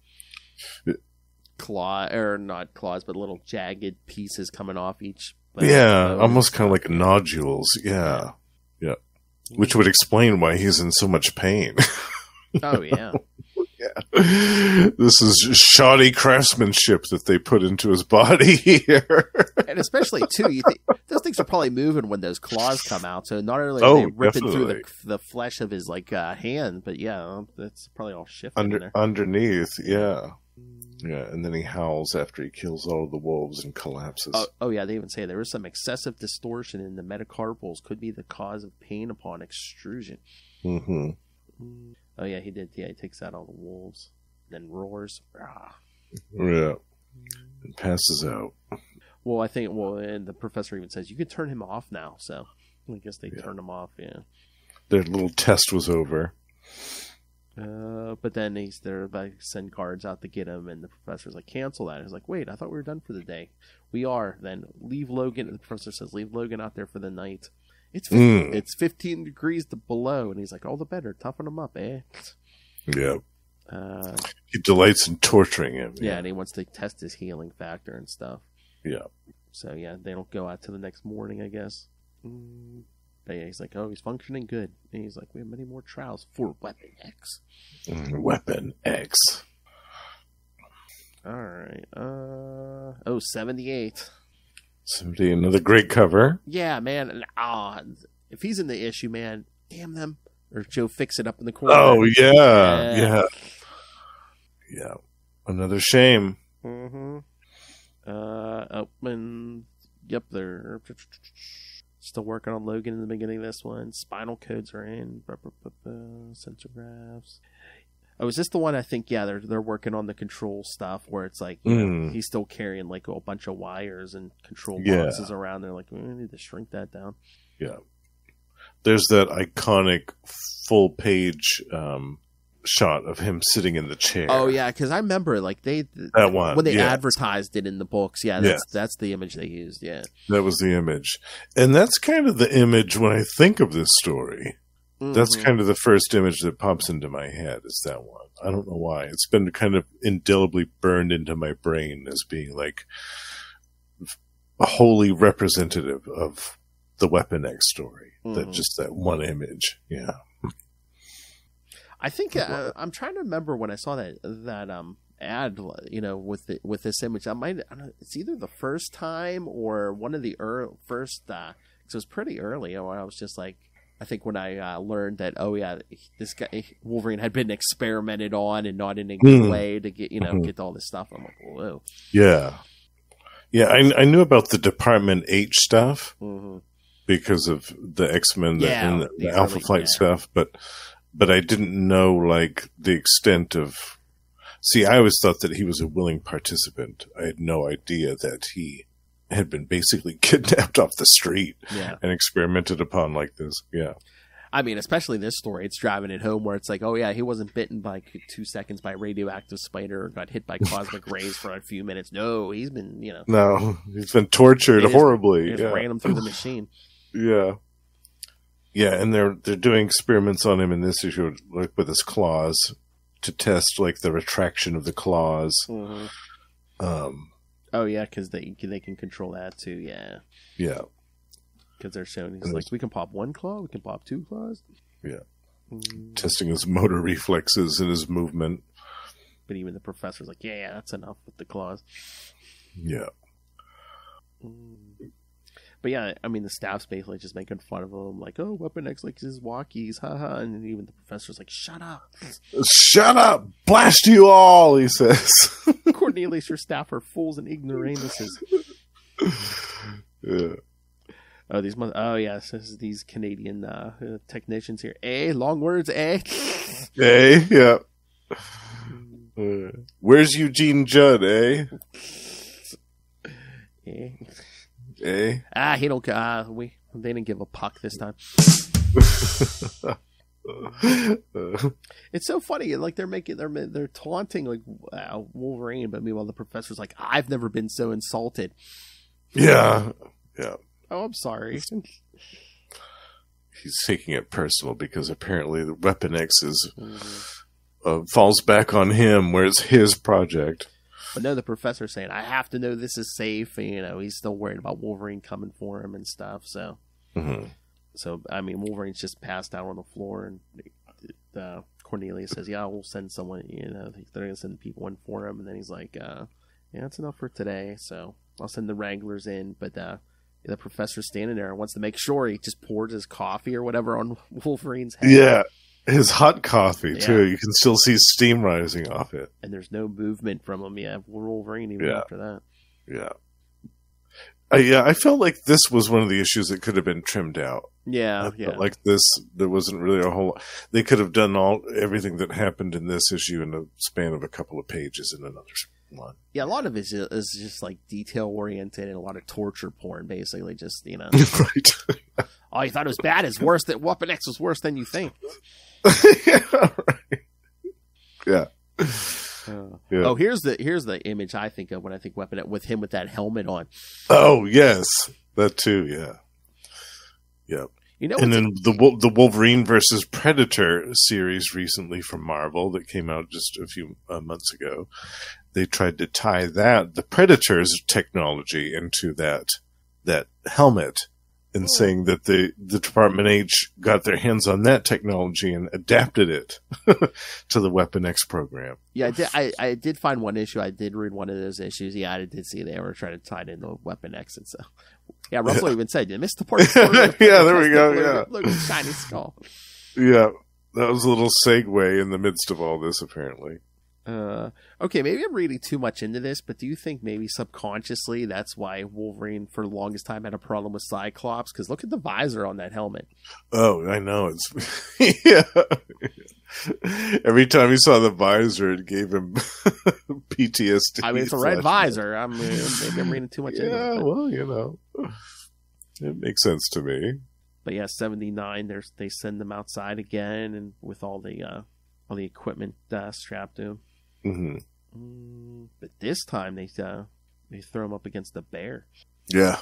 claw, or not claws, but little jagged pieces coming off each. Almost kind of like nodules. Yeah. Which would explain why he's in so much pain. Oh, yeah. This is shoddy craftsmanship that they put into his body here. And especially, too, those things are probably moving when those claws come out. So not only are they ripping through the flesh of his hand, but that's probably all shifting underneath, yeah. Yeah, and then he howls after he kills all of the wolves and collapses. Oh yeah, they even say there was some excessive distortion in the metacarpals, could be the cause of pain upon extrusion. Mm-hmm. Oh yeah, he did. Yeah, he takes out all the wolves, then roars. Yeah, and passes out. Well, and the professor even says you could turn him off now. So I guess they turned him off. Yeah, their little test was over. But then they're about to send guards out to get him, and the professor's like, cancel that. He's like, wait, I thought we were done for the day. We are. Then leave Logan. The professor says, leave Logan out there for the night. It's 15 degrees below, and he's like, all the better. Toughen him up, eh? Yeah. He delights in torturing him. Yeah, and he wants to test his healing factor and stuff. Yeah. So, they don't go out till the next morning, I guess. But yeah, he's like, oh, he's functioning good. And he's like, we have many more trials for Weapon X. Weapon X. All right. 78. 70, another great cover. Yeah, man. If he's in the issue, man, damn them. or Joe Fix-It up in the corner. Oh yeah. Another shame. Mm-hmm. And yep, they're still working on Logan in the beginning of this one. Spinal codes are in. Sensor graphs. Oh, is this the one? I think they're working on the control stuff where it's like he's still carrying like a bunch of wires and control boxes around. They're like, we need to shrink that down. Yeah, there's that iconic full page shot of him sitting in the chair. Oh yeah, because I remember like that one when they advertised it in the books. Yeah, that's the image they used. Yeah, that was the image, and that's kind of the image when I think of this story. Mm-hmm. That's kind of the first image that pops into my head is that one. I don't know why. It's been kind of indelibly burned into my brain as being like wholly representative of the Weapon X story. That just that one image. Yeah. I think I'm trying to remember when I saw that ad, with this image. I don't know, it's either the first time or one of the first. Because it was pretty early. Where I was just like, I think when I learned that, this guy Wolverine had been experimented on and not in a good way to get get all this stuff. I'm like, whoa. Yeah. I knew about the Department H stuff because of the X-Men and the Alpha Flight stuff, but I didn't know like the extent of. See, I always thought that he was a willing participant. I had no idea that he had been basically kidnapped off the street and experimented upon like this. Yeah. I mean, especially this story, it's driving it home where it's like, he wasn't bitten by 2 seconds by a radioactive spider or got hit by cosmic rays for a few minutes. No, he's been, No, he's been tortured horribly. They just ran him through the machine. Yeah. Yeah, and they're doing experiments on him in this issue, like with his claws, to test like the retraction of the claws. Oh yeah, because they can control that too. Yeah. Yeah. Because they're showing he's like, we can pop 1 claw, we can pop 2 claws. Yeah. Testing his motor reflexes and his movement. But even the professor's like, yeah, that's enough with the claws. Yeah. But yeah, I mean, the staff's basically just making fun of him, like, Weapon X likes his walkies, haha. And even the professor's like, shut up. Shut up! Blast you all, he says. Cornelius, your staff are fools and ignoramuses. Yeah. These Canadian technicians here. Long words, yeah. Where's Eugene Judd, eh? He don't. They didn't give a puck this time. It's so funny. Like they're taunting like Wolverine, but meanwhile the professor's like, I've never been so insulted. Yeah. Oh, I'm sorry. He's taking it personal because apparently the Weapon X falls back on him, where it's his project. But no, the professor's saying, I have to know this is safe. And, he's still worried about Wolverine coming for him and stuff. So, I mean, Wolverine's just passed out on the floor. And Cornelius says, we'll send someone, they're going to send people in for him. And then he's like, that's enough for today. So I'll send the Wranglers in. But the professor's standing there and wants to make sure he just pours his coffee or whatever on Wolverine's head. Yeah. His hot coffee, too. You can still see steam rising off it. And there's no movement from him. Yeah, Wolverine even after that. Yeah. I felt like this was one of the issues that could have been trimmed out. Yeah, Like this, there wasn't really a whole... They could have done everything that happened in this issue in a span of a couple of pages in another one. Yeah, a lot of it is just like detail-oriented and a lot of torture porn, basically. Just, Right. Oh, you thought it was bad? It's worse. That Weapon X was worse than you think. Yeah, right. Yeah. Oh, here's the image I think of when I think Weapon X, with him with that helmet on. Oh yes, that too. Yeah. And then the Wolverine versus Predator series recently from Marvel that came out just a few months ago. They tried to tie the Predator's technology into that helmet. And saying that the Department H got their hands on that technology and adapted it to the Weapon X program. Yeah, I did find one issue. I did read one of those issues. Yeah, I did see they were trying to tie it into Weapon X and so. Yeah, Russell even said, "You missed the part." Yeah, there we go. Yeah, look at the shiny skull. Yeah, that was a little segue in the midst of all this, apparently. Okay, maybe I'm reading too much into this, but do you think maybe subconsciously that's why Wolverine for the longest time had a problem with Cyclops? Because look at the visor on that helmet. Oh, I know. It's yeah. Every time he saw the visor, it gave him PTSD. I mean, it's a red visor. Maybe I'm reading too much into it. Yeah, well, it makes sense to me. But yeah, 79. They send them outside again, and with all the equipment strapped to him. Mm-hmm. But this time they throw him up against the bear. Yeah.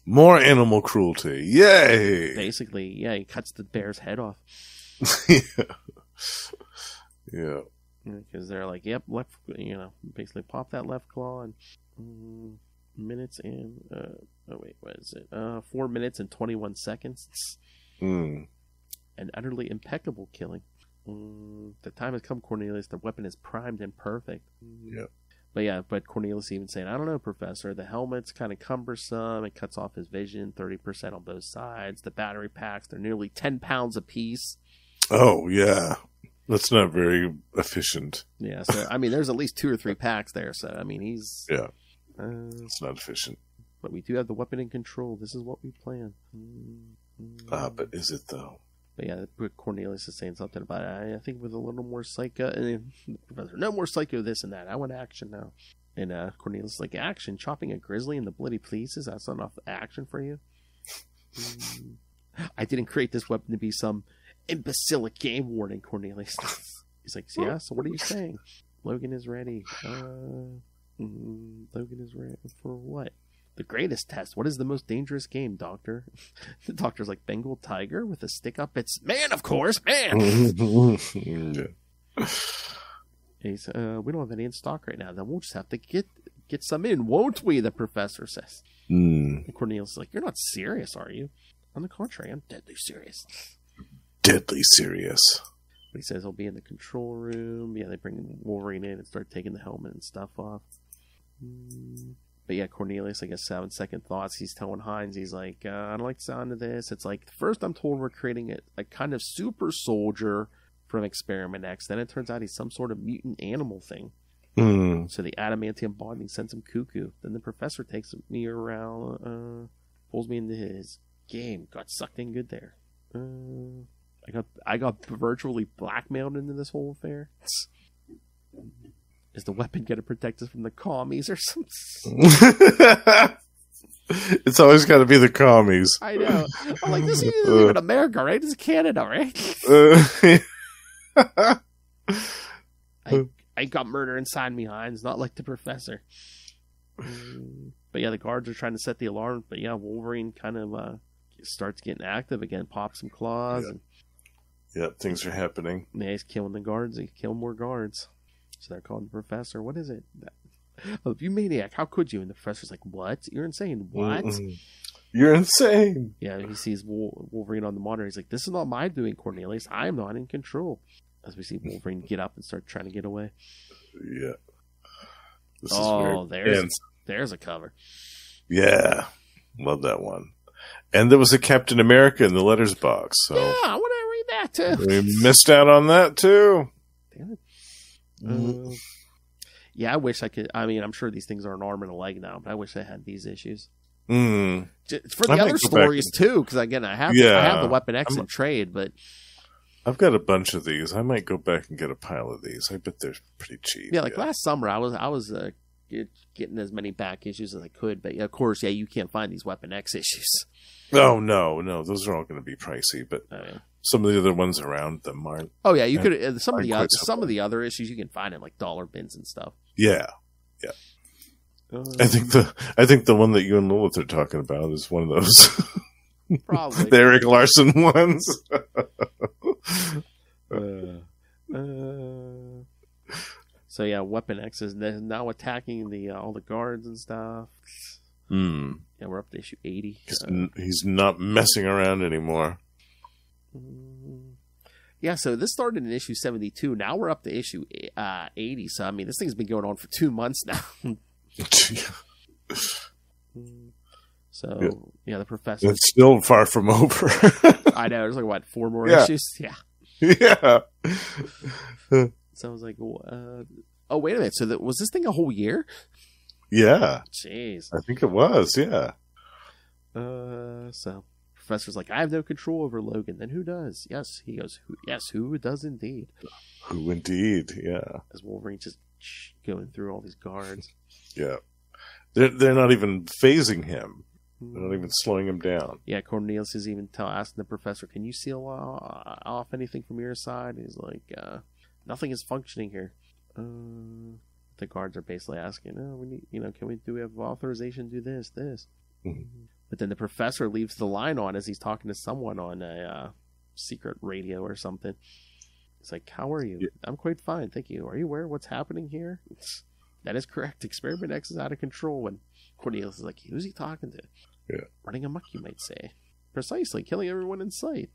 More animal cruelty. Yay! Basically, yeah, he cuts the bear's head off. Yeah. Because they're like, yep, left, basically pop that left claw and minutes and, what is it? 4 minutes and 21 seconds. Mm. An utterly impeccable killing. The time has come, Cornelius. The weapon is primed and perfect. Yep. But Cornelius even saying, I don't know, Professor. The helmet's kind of cumbersome. It cuts off his vision 30% on both sides. The battery packs, they're nearly 10 pounds apiece. Oh, yeah. That's not very efficient. Yeah, so, I mean, there's at least 2 or 3 packs there. So, I mean, he's... Yeah. It's not efficient. But we do have the weapon in control. This is what we plan. But is it, though? But yeah, Cornelius is saying something about it. I think with a little more psycho, and the professor, no more psycho this and that. I want action now. And Cornelius is like, action? Chopping a grizzly into bloody pieces? That's not enough action for you? I didn't create this weapon to be some imbecilic game warning, Cornelius. He's like, yeah, so what are you saying? Logan is ready. Logan is ready for what? The greatest test. What is the most dangerous game, Doctor? The Doctor's like, Bengal tiger with a stick up its... Man, of course, man! He's, we don't have any in stock right now. Then we'll just have to get some in, won't we? The Professor says. And Cornelius is like, you're not serious, are you? On the contrary, I'm deadly serious. Deadly serious. But he says he'll be in the control room. Yeah, they bring Wolverine in and start taking the helmet and stuff off. But yeah, Cornelius, I guess 7-second thoughts. He's telling Hines, he's like, I don't like the sound of this. It's like, first I'm told we're creating a kind of super soldier from Experiment X. Then it turns out he's some sort of mutant animal thing. So the adamantium bonding sends him cuckoo. Then the Professor takes me around, pulls me into his game. Got sucked in good there. I got virtually blackmailed into this whole affair. Is the weapon going to protect us from the commies or something? It's always got to be the commies. I know. I'm like, this isn't even America, right? This is Canada, right? I got murder inside me, Hines, not like the Professor. But yeah, the guards are trying to set the alarm. But yeah, Wolverine kind of starts getting active again, pops some claws. Yeah, things are happening. Yeah, he's killing the guards. He's killing more guards. So they're calling the Professor. What is it? Oh, you maniac, how could you? And the Professor's like, what? You're insane. What? You're insane. Yeah, he sees Wolverine on the monitor. He's like, this is not my doing, Cornelius. I am not in control. As we see Wolverine get up and start trying to get away. Yeah. This is there's a cover. Yeah. Love that one. And there was a Captain America in the letters box. So yeah, I want to read that too. We missed out on that too. Damn it. Yeah, I wish I could. I mean, I'm sure these things are an arm and a leg now, but I wish I had these issues. For the other stories too, because again, I have the Weapon X in trade, but I've got a bunch of these. I might go back and get a pile of these. I bet they're pretty cheap. Yeah, last summer, I was getting as many back issues as I could, but of course, you can't find these Weapon X issues. Oh no, those are all going to be pricey, but some of the other ones around them aren't. Oh yeah, you could some of the other issues you can find in like dollar bins and stuff. Yeah. I think the one that you and Lilith are talking about is one of those. Probably the Eric Larson ones. So yeah, Weapon X is now attacking all the guards and stuff. Yeah, we're up to issue 80. He's not messing around anymore. Yeah, so this started in issue 72. Now we're up to issue 80. So I mean, this thing's been going on for 2 months now. So yeah, the Professor. It's still far from over. I know. There's like, what, 4 more Yeah. issues? Yeah. Yeah. So I was like, oh, wait a minute. So was this thing a whole year? Yeah. Jeez. I think it was, yeah. So Professor's like, I have no control over Logan. Then who does? Yes. He goes, who does indeed? Who indeed, yeah. As Wolverine just going through all these guards. Yeah. They're not even phasing him. They're not even slowing him down. Yeah, Cornelius is even asking the Professor, can you seal off anything from your side? And he's like, nothing is functioning here. The guards are basically asking, do we have authorization to do this? Mm-hmm. But then the Professor leaves the line on as he's talking to someone on a secret radio or something. He's like, how are you? Yeah. I'm quite fine, thank you. Are you aware of what's happening here? That is correct. Experiment X is out of control. And Cornelius is like, who's he talking to? Yeah. Running amok, you might say. Precisely, killing everyone in sight.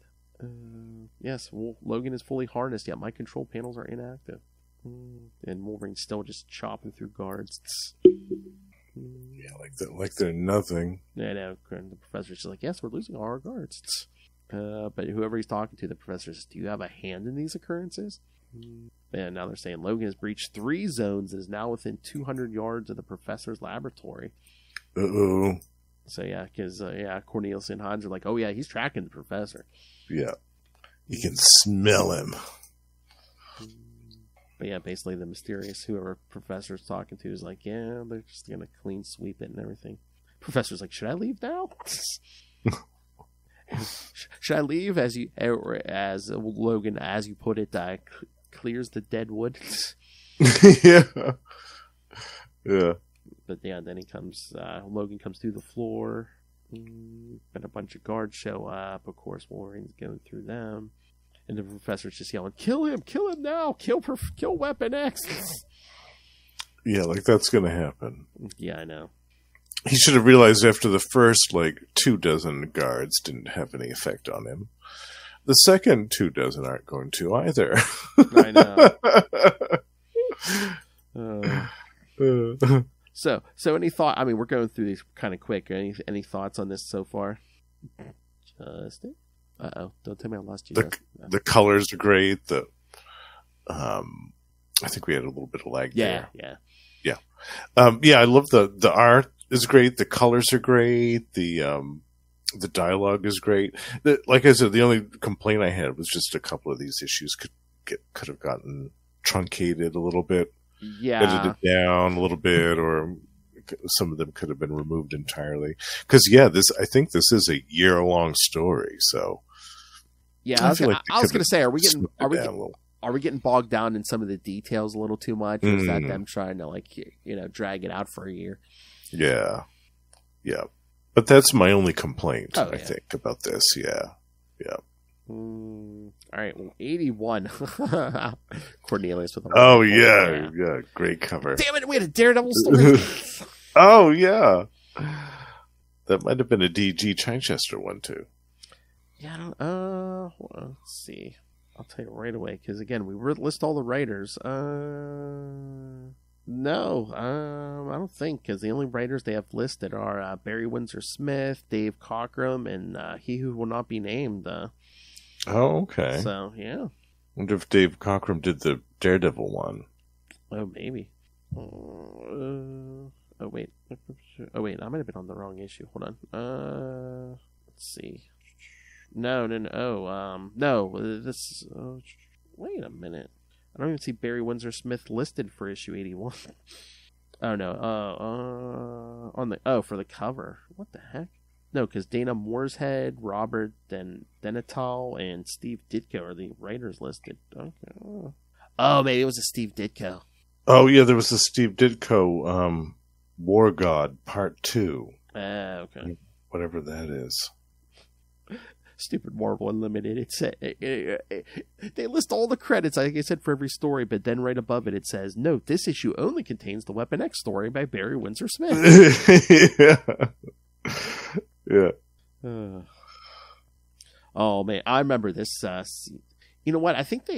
Yes, Logan is fully harnessed, yet my control panels are inactive. And Wolverine's still just chopping through guards. Yeah, like they're nothing. Yeah, no. The Professor's just like, yes, we're losing all our guards. But whoever he's talking to, the Professor says, do you have a hand in these occurrences? And now they're saying Logan has breached 3 zones and is now within 200 yards of the Professor's laboratory. Uh-oh. So yeah, because Cornelius and Hans are like, oh yeah, he's tracking the Professor. Yeah, you can smell him. But yeah, basically the mysterious whoever Professor's talking to is like, yeah, they're just gonna clean sweep it and everything. Professor's like, should I leave now? Should I leave as Logan, as you put it, clears the dead wood? Yeah. Yeah. But yeah, then Logan comes through the floor, and a bunch of guards show up. Of course, Wolverine's going through them, and the Professor's just yelling, "Kill him now! Kill Weapon X!" Yeah, like that's gonna happen. Yeah, I know. He should have realized after the first 24 guards didn't have any effect on him. The second 24 aren't going to either. I know. So any thought? I mean, we're going through these kind of quick. Any thoughts on this so far? Justin? Don't tell me I lost you. The colors are great. I think we had a little bit of lag there. Yeah. I love the art is great. The colors are great. The dialogue is great. Like I said, the only complaint I had was just a couple of these issues could have gotten truncated a little bit. Yeah, edited down a little bit, or some of them could have been removed entirely. Because I think this is a year-long story. So yeah, I was going to say, are we getting bogged down in some of the details a little too much? Or is that them trying to drag it out for a year? Yeah. But that's my only complaint. I think about this. Yeah. All right, 81. Cornelius with a yeah, great cover. Damn it, we had a Daredevil story. Oh yeah, that might have been a DG Chichester one too. Yeah, I don't. Let's see. I'll tell you right away because again, we list all the writers. No, I don't think because the only writers they have listed are Barry Windsor Smith, Dave Cockrum, and he who will not be named. Oh, okay. So, yeah. Wonder if Dave Cockrum did the Daredevil one. Oh, maybe. Wait, I might have been on the wrong issue. Hold on. Let's see. No. No, this. Wait a minute. I don't even see Barry Windsor Smith listed for issue 81. Oh no. For the cover. What the heck? No, because Dana Mooreshead, Robert Denatal, and Steve Ditko are the writers listed. Okay. Oh, maybe it was a Steve Ditko. Oh, yeah, there was a Steve Ditko War God Part 2. Okay. Whatever that is. Stupid Marvel Unlimited. They list all the credits, like I said, for every story, but then right above it says, note, this issue only contains the Weapon X story by Barry Windsor Smith. Yeah. Oh man, I remember this. You know what? I think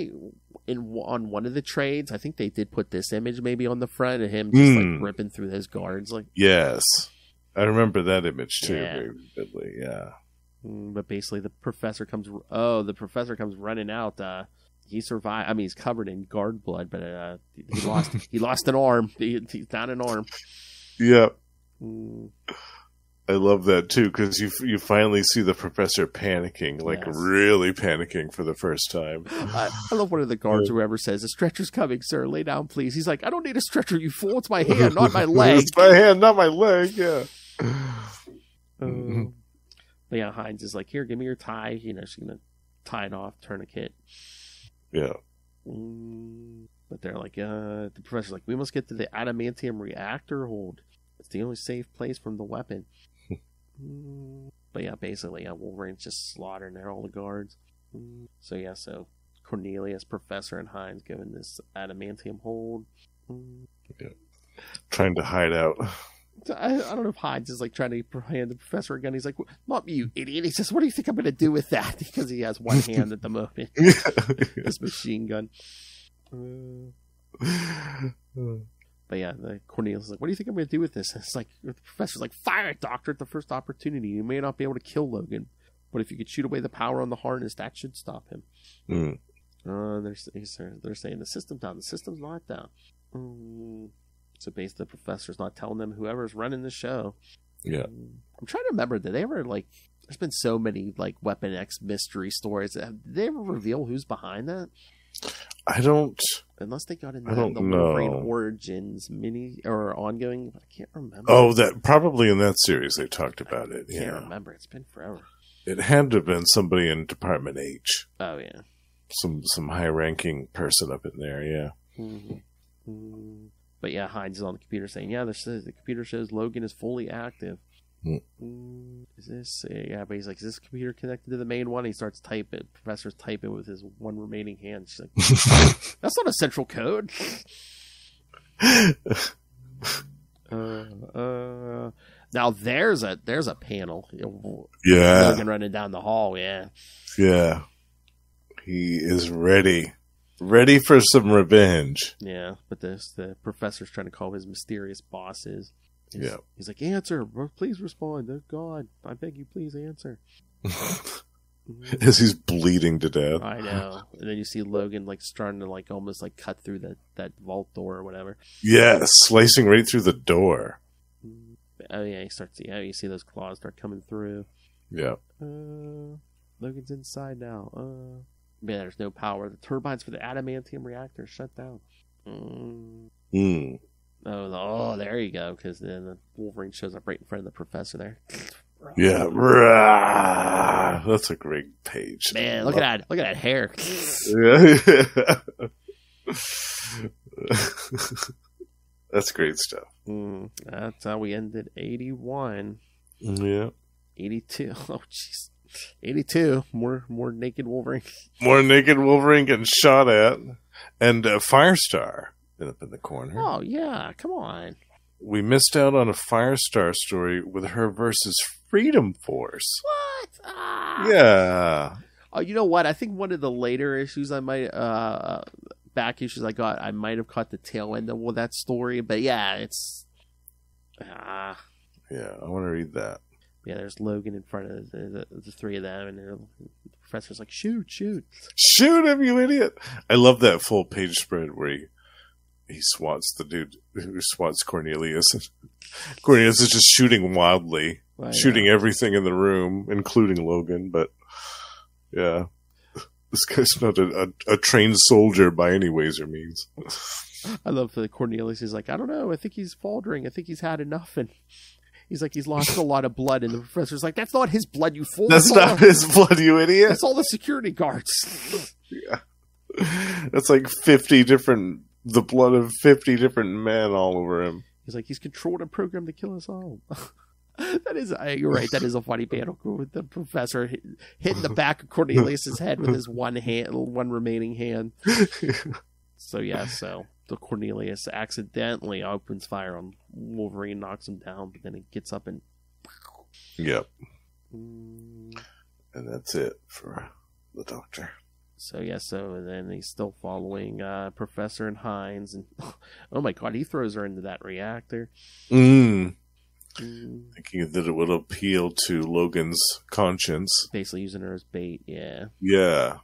on one of the trades, I think they did put this image maybe on the front of him just ripping through his guards. Like, yes, I remember that image too. Very vividly. Yeah. But basically, the professor comes running out. He survived. I mean, he's covered in guard blood, but he lost an arm. He's down an arm. Yeah. I love that too, because you finally see the professor panicking, really panicking for the first time. I love one of the guards, whoever says, "A stretcher's coming, sir. Lay down, please." He's like, "I don't need a stretcher, you fool. It's my hand, not my leg." It's my hand, not my leg. Yeah. But yeah, Hines is like, "Here, give me your tie." She's gonna tie it off, tourniquet. Yeah. But they're like, the professor's like, "We must get to the adamantium reactor hold. It's the only safe place from the weapon." But yeah, basically, Wolverine's just slaughtering all the guards. So Cornelius, Professor, and Hines go in this adamantium hold. Yeah. Trying to hide out. I don't know if Hines is like trying to hand the professor a gun. He's like, "Not you, idiot." He says, "What do you think I'm going to do with that?" Because he has one hand at the moment. This machine gun. But yeah, the Cornelius is like, "What do you think I'm going to do with this?" And it's like, the professor's like, "Fire it, Doctor, at the first opportunity. You may not be able to kill Logan, but if you could shoot away the power on the harness, that should stop him." They're saying the system's down. The system's not down. So basically, the professor's not telling them whoever's running the show. Yeah. I'm trying to remember, did they ever, there's been so many, Weapon X mystery stories. Did they ever reveal who's behind that? I don't... Unless they got in the Wolverine Origins mini, or ongoing, I can't remember. Oh, that probably in that series they talked about it, I can't remember. It's been forever. It had to have been somebody in Department H. Oh, yeah. Some high-ranking person up in there, yeah. But yeah, Hines is on the computer saying, the computer shows Logan is fully active. Is this? Yeah, but he's like, "Is this computer connected to the main one?" He starts typing. Professor's typing with his one remaining hand. She's like, "That's not a central code." Now there's a panel. Yeah. Logan running down the hall. Yeah. Yeah. He is ready for some revenge. Yeah, but the professor's trying to call his mysterious bosses. He's like, "Answer, please respond. Oh God, I beg you, please answer." As he's bleeding to death. I know. And then you see Logan starting to almost cut through that vault door or whatever. Yeah, slicing right through the door. Oh yeah, you see those claws start coming through. Yeah. Logan's inside now. Yeah, there's no power. The turbines for the adamantium reactor are shut down. Oh, there you go. Because then the Wolverine shows up right in front of the professor there. Yeah, that's a great page. Man, look at that hair. That's great stuff. That's how we ended 81. Yeah. 82. Oh, jeez. 82. More naked Wolverine. More naked Wolverine getting shot at, and Firestar up in the corner. Oh yeah, come on. We missed out on a Firestar story with her versus Freedom Force. What? Yeah. Oh, you know what? I think one of the later issues I might back issues I might have caught the tail end of that story, but yeah, it's yeah, I want to read that. Yeah, there's Logan in front of the three of them, and the professor's like, shoot him, you idiot. I love that full page spread where he swats the dude who swats Cornelius. Cornelius is just shooting wildly, shooting everything in the room, including Logan. But yeah, this guy's not a trained soldier by any ways or means. I love that Cornelius is like, I don't know, I think he's faltering. I think he's had enough, and he's like, he's lost a lot of blood, and the professor's like, that's not his blood, you fool. That's not his blood, you idiot. That's all the security guards. Yeah, that's like the blood of 50 different men all over him. He's like, he's controlled and programmed to kill us all. That is, you're right. That is a funny panel with the professor hitting the back of Cornelius's head with his one remaining hand. So the Cornelius accidentally opens fire on Wolverine, knocks him down, but then he gets up and. Yep. And that's it for the Doctor. So then he's still following Professor and Hines, and oh my God, he throws her into that reactor. thinking that it would appeal to Logan's conscience. Basically using her as bait, yeah. Yeah.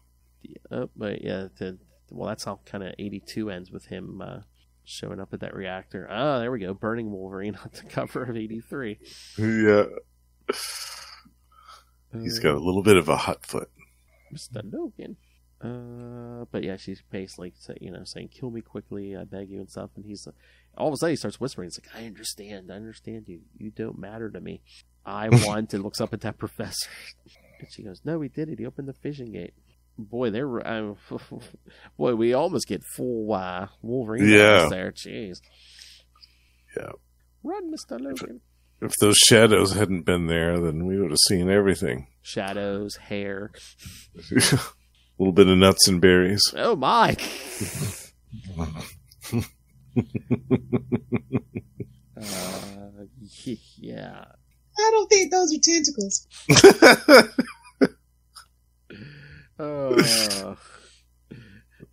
But yeah, well, that's how kind of 82 ends with him showing up at that reactor. Oh, there we go. Burning Wolverine on the cover of 83. Yeah. He's got a little bit of a hot foot. Mr. Logan. But yeah, she's basically, saying, kill me quickly, I beg you, and stuff. And he's, all of a sudden he starts whispering. It's like, I understand you. You don't matter to me. I want, and looks up at that professor. And she goes, no, he did it. He opened the fission gate. Boy, boy, we almost get full Wolverine there. Jeez. Yeah. Run, Mr. Logan. If those shadows hadn't been there, then we would have seen everything. Shadows, hair. A little bit of nuts and berries. Oh, my. Yeah. I don't think those are tentacles.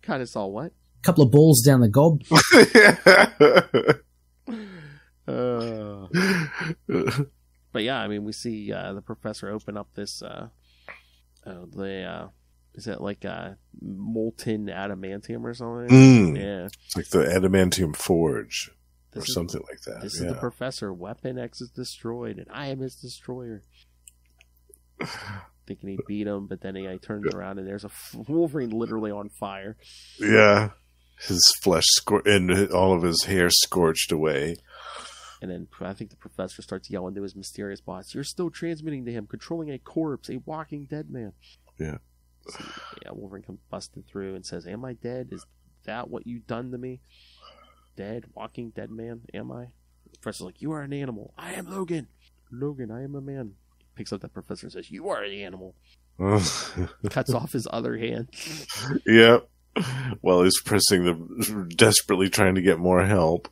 Kind of saw what? Couple of balls down the gob. But yeah, I mean, we see the professor open up this. Is it like molten adamantium or something? Yeah, it's like the adamantium forge or something like that. This is the professor. Weapon X is destroyed, and I am his destroyer. Thinking he beat him, but then he turns around and there's a Wolverine literally on fire. Yeah, his flesh and all of his hair scorched away. And then I think the professor starts yelling to his mysterious boss, "You're still transmitting to him, controlling a corpse, a walking dead man." Yeah. So, Wolverine comes busting through and says, "Am I dead? Is that what you've done to me? Dead, walking dead man? Am I?" The professor's like, "You are an animal. I am Logan. Logan, I am a man." Picks up that professor and says, "You are an animal." Cuts off his other hand. Yeah. While he's desperately trying to get more help.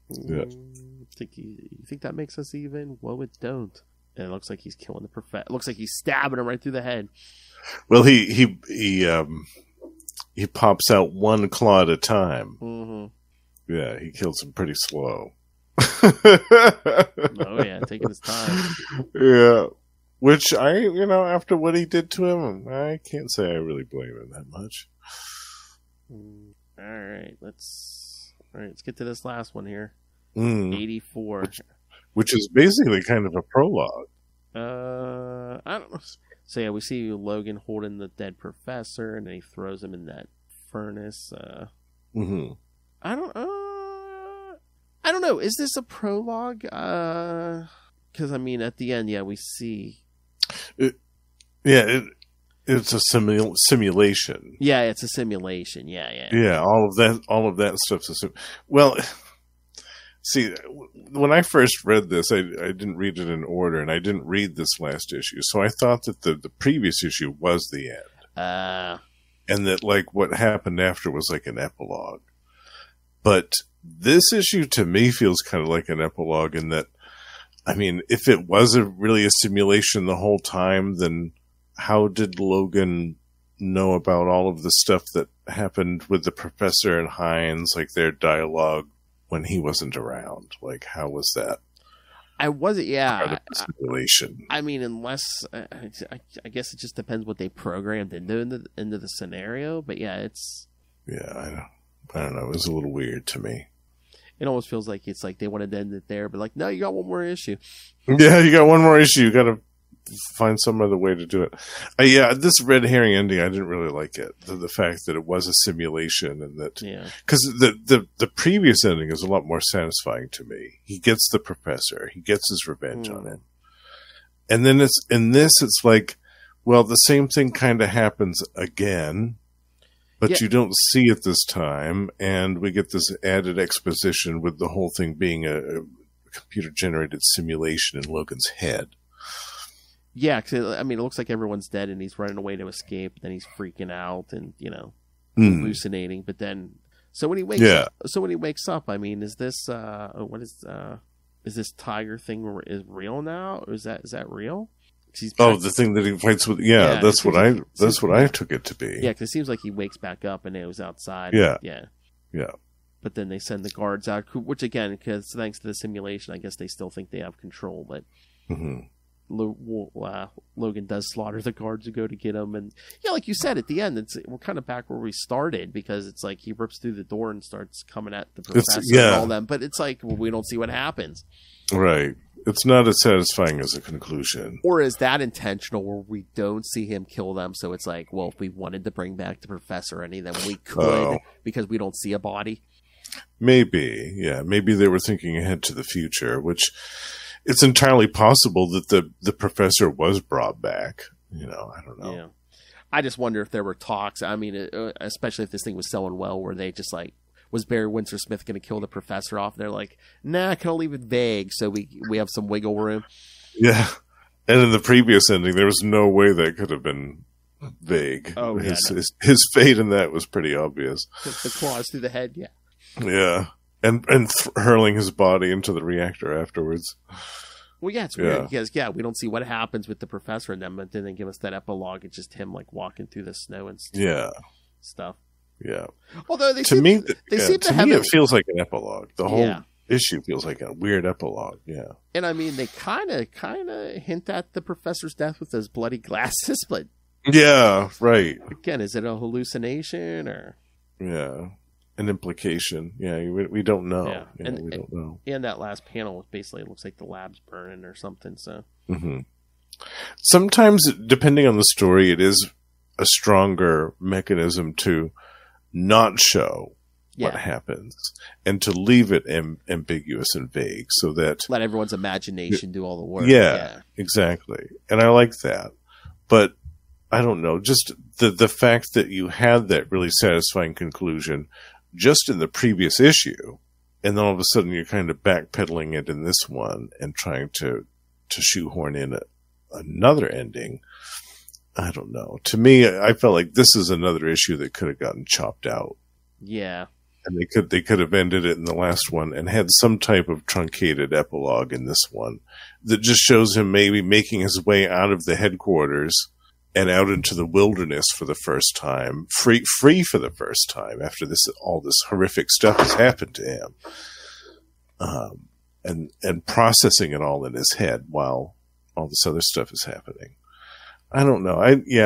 Yeah. You think that makes us even? Well, it don't. And it looks like he's killing the professor. It looks like he's stabbing him right through the head. Well, he pops out one claw at a time. Mm-hmm. Yeah, he kills him pretty slow. Oh yeah, taking his time. Yeah, which after what he did to him, I can't say I really blame him that much. All right, let's get to this last one here. 84, which is basically kind of a prologue. I don't know. So yeah, we see Logan holding the dead professor, and then he throws him in that furnace. I don't know. Is this a prologue? Because I mean, at the end, we see. It's a simulation. Yeah, it's a simulation. Yeah. Yeah, all of that stuff's well. See, when I first read this, I didn't read it in order, and I didn't read this last issue, so I thought that the previous issue was the end, and that what happened after was like an epilogue. But this issue to me feels kind of like an epilogue in that, I mean, if it was really a simulation the whole time, then how did Logan know about all of the stuff that happened with the professor and Hines, like their dialogue when he wasn't around? Like, how was that? I wasn't, part of the simulation? I mean, unless, I guess it just depends what they programmed into the scenario, but yeah, it's... Yeah, I don't know. It was a little weird to me. It almost feels like it's like they wanted to end it there, but like, no, you got one more issue. Yeah, you got one more issue. You got to find some other way to do it. This red herring ending, I didn't really like it. The fact that it was a simulation, and that because the previous ending is a lot more satisfying to me. He gets the professor, he gets his revenge on him, and then it's like, well, the same thing kind of happens again. But you don't see it this time, and we get this added exposition with the whole thing being a computer-generated simulation in Logan's head. Yeah, because I mean, it looks like everyone's dead, and he's running away to escape. Then he's freaking out and hallucinating. But then, so when he wakes up, I mean, is this is this tiger thing is real now, or is that real? The thing that he fights with. Yeah, that's what I took it to be. Yeah, because it seems like he wakes back up and it was outside. Yeah. But then they send the guards out, which again, because thanks to the simulation, I guess they still think they have control. But Logan does slaughter the guards who go to get him, and yeah, like you said at the end, we're kind of back where we started, because it's like he rips through the door and starts coming at the professor and all them. But it's like, well, we don't see what happens. Right. It's not as satisfying as a conclusion. Or is that intentional, where we don't see him kill them? So it's like, well, if we wanted to bring back the professor or any of them, we could, because we don't see a body. Maybe, yeah. Maybe they were thinking ahead to the future, which it's entirely possible that the professor was brought back. You know, I don't know. Yeah. I just wonder if there were talks. I mean, especially if this thing was selling well, where they just like, was Barry Windsor Smith going to kill the professor off? And they're like, nah, can I leave it vague so we have some wiggle room? Yeah. And in the previous ending, there was no way that could have been vague. Oh, yeah. His fate in that was pretty obvious. The claws through the head, yeah. Yeah. And hurling his body into the reactor afterwards. Well, yeah, it's weird because, we don't see what happens with the professor and them, but then they give us that epilogue. It's just him, like, walking through the snow and stuff. Yeah. Although they to seem me, to it feels like an epilogue. The whole issue feels like a weird epilogue. Yeah. And I mean, they kind of hint at the professor's death with those bloody glasses, but yeah, right. Again, is it a hallucination or an implication? Yeah, we don't know. Yeah, we don't know. And that last panel basically looks like the lab's burning or something. So sometimes, depending on the story, it is a stronger mechanism to not show what happens and to leave it ambiguous and vague, so that let everyone's imagination do all the work. Yeah, exactly. And I like that. But I don't know, just the fact that you had that really satisfying conclusion just in the previous issue, and then all of a sudden you're kind of backpedaling it in this one and trying to shoehorn in another ending. I don't know. To me, I felt like this is another issue that could have gotten chopped out. Yeah. And they could have ended it in the last one and had some type of truncated epilogue in this one that just shows him maybe making his way out of the headquarters and out into the wilderness for the first time, free for the first time after all this horrific stuff has happened to him. And processing it all in his head while all this other stuff is happening. I don't know.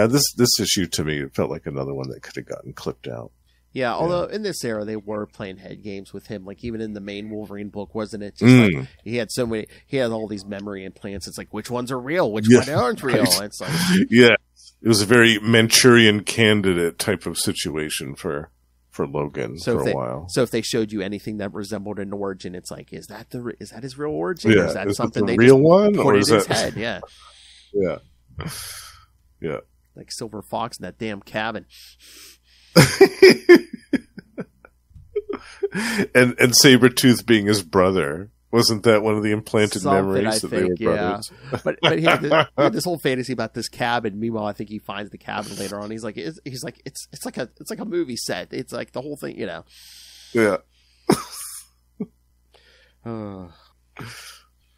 This issue to me felt like another one that could have gotten clipped out. Yeah, although in this era they were playing head games with him, like even in the main Wolverine book, wasn't it? Just like he had all these memory implants. It's like, which ones are real, which ones aren't real. Right. It's like, it was a very Manchurian Candidate type of situation for Logan for a while. So if they showed you anything that resembled an origin, it's like, is that his real origin? Yeah. Or is that something the they real just one, put or in is his that... head? Yeah. Yeah. Yeah. Like Silver Fox in that damn cabin. and Sabretooth being his brother. Wasn't that one of the implanted memories that they were brothers? But he had this whole fantasy about this cabin. Meanwhile, I think he finds the cabin later on. He's like it's like a movie set. It's like the whole thing, you know. Yeah.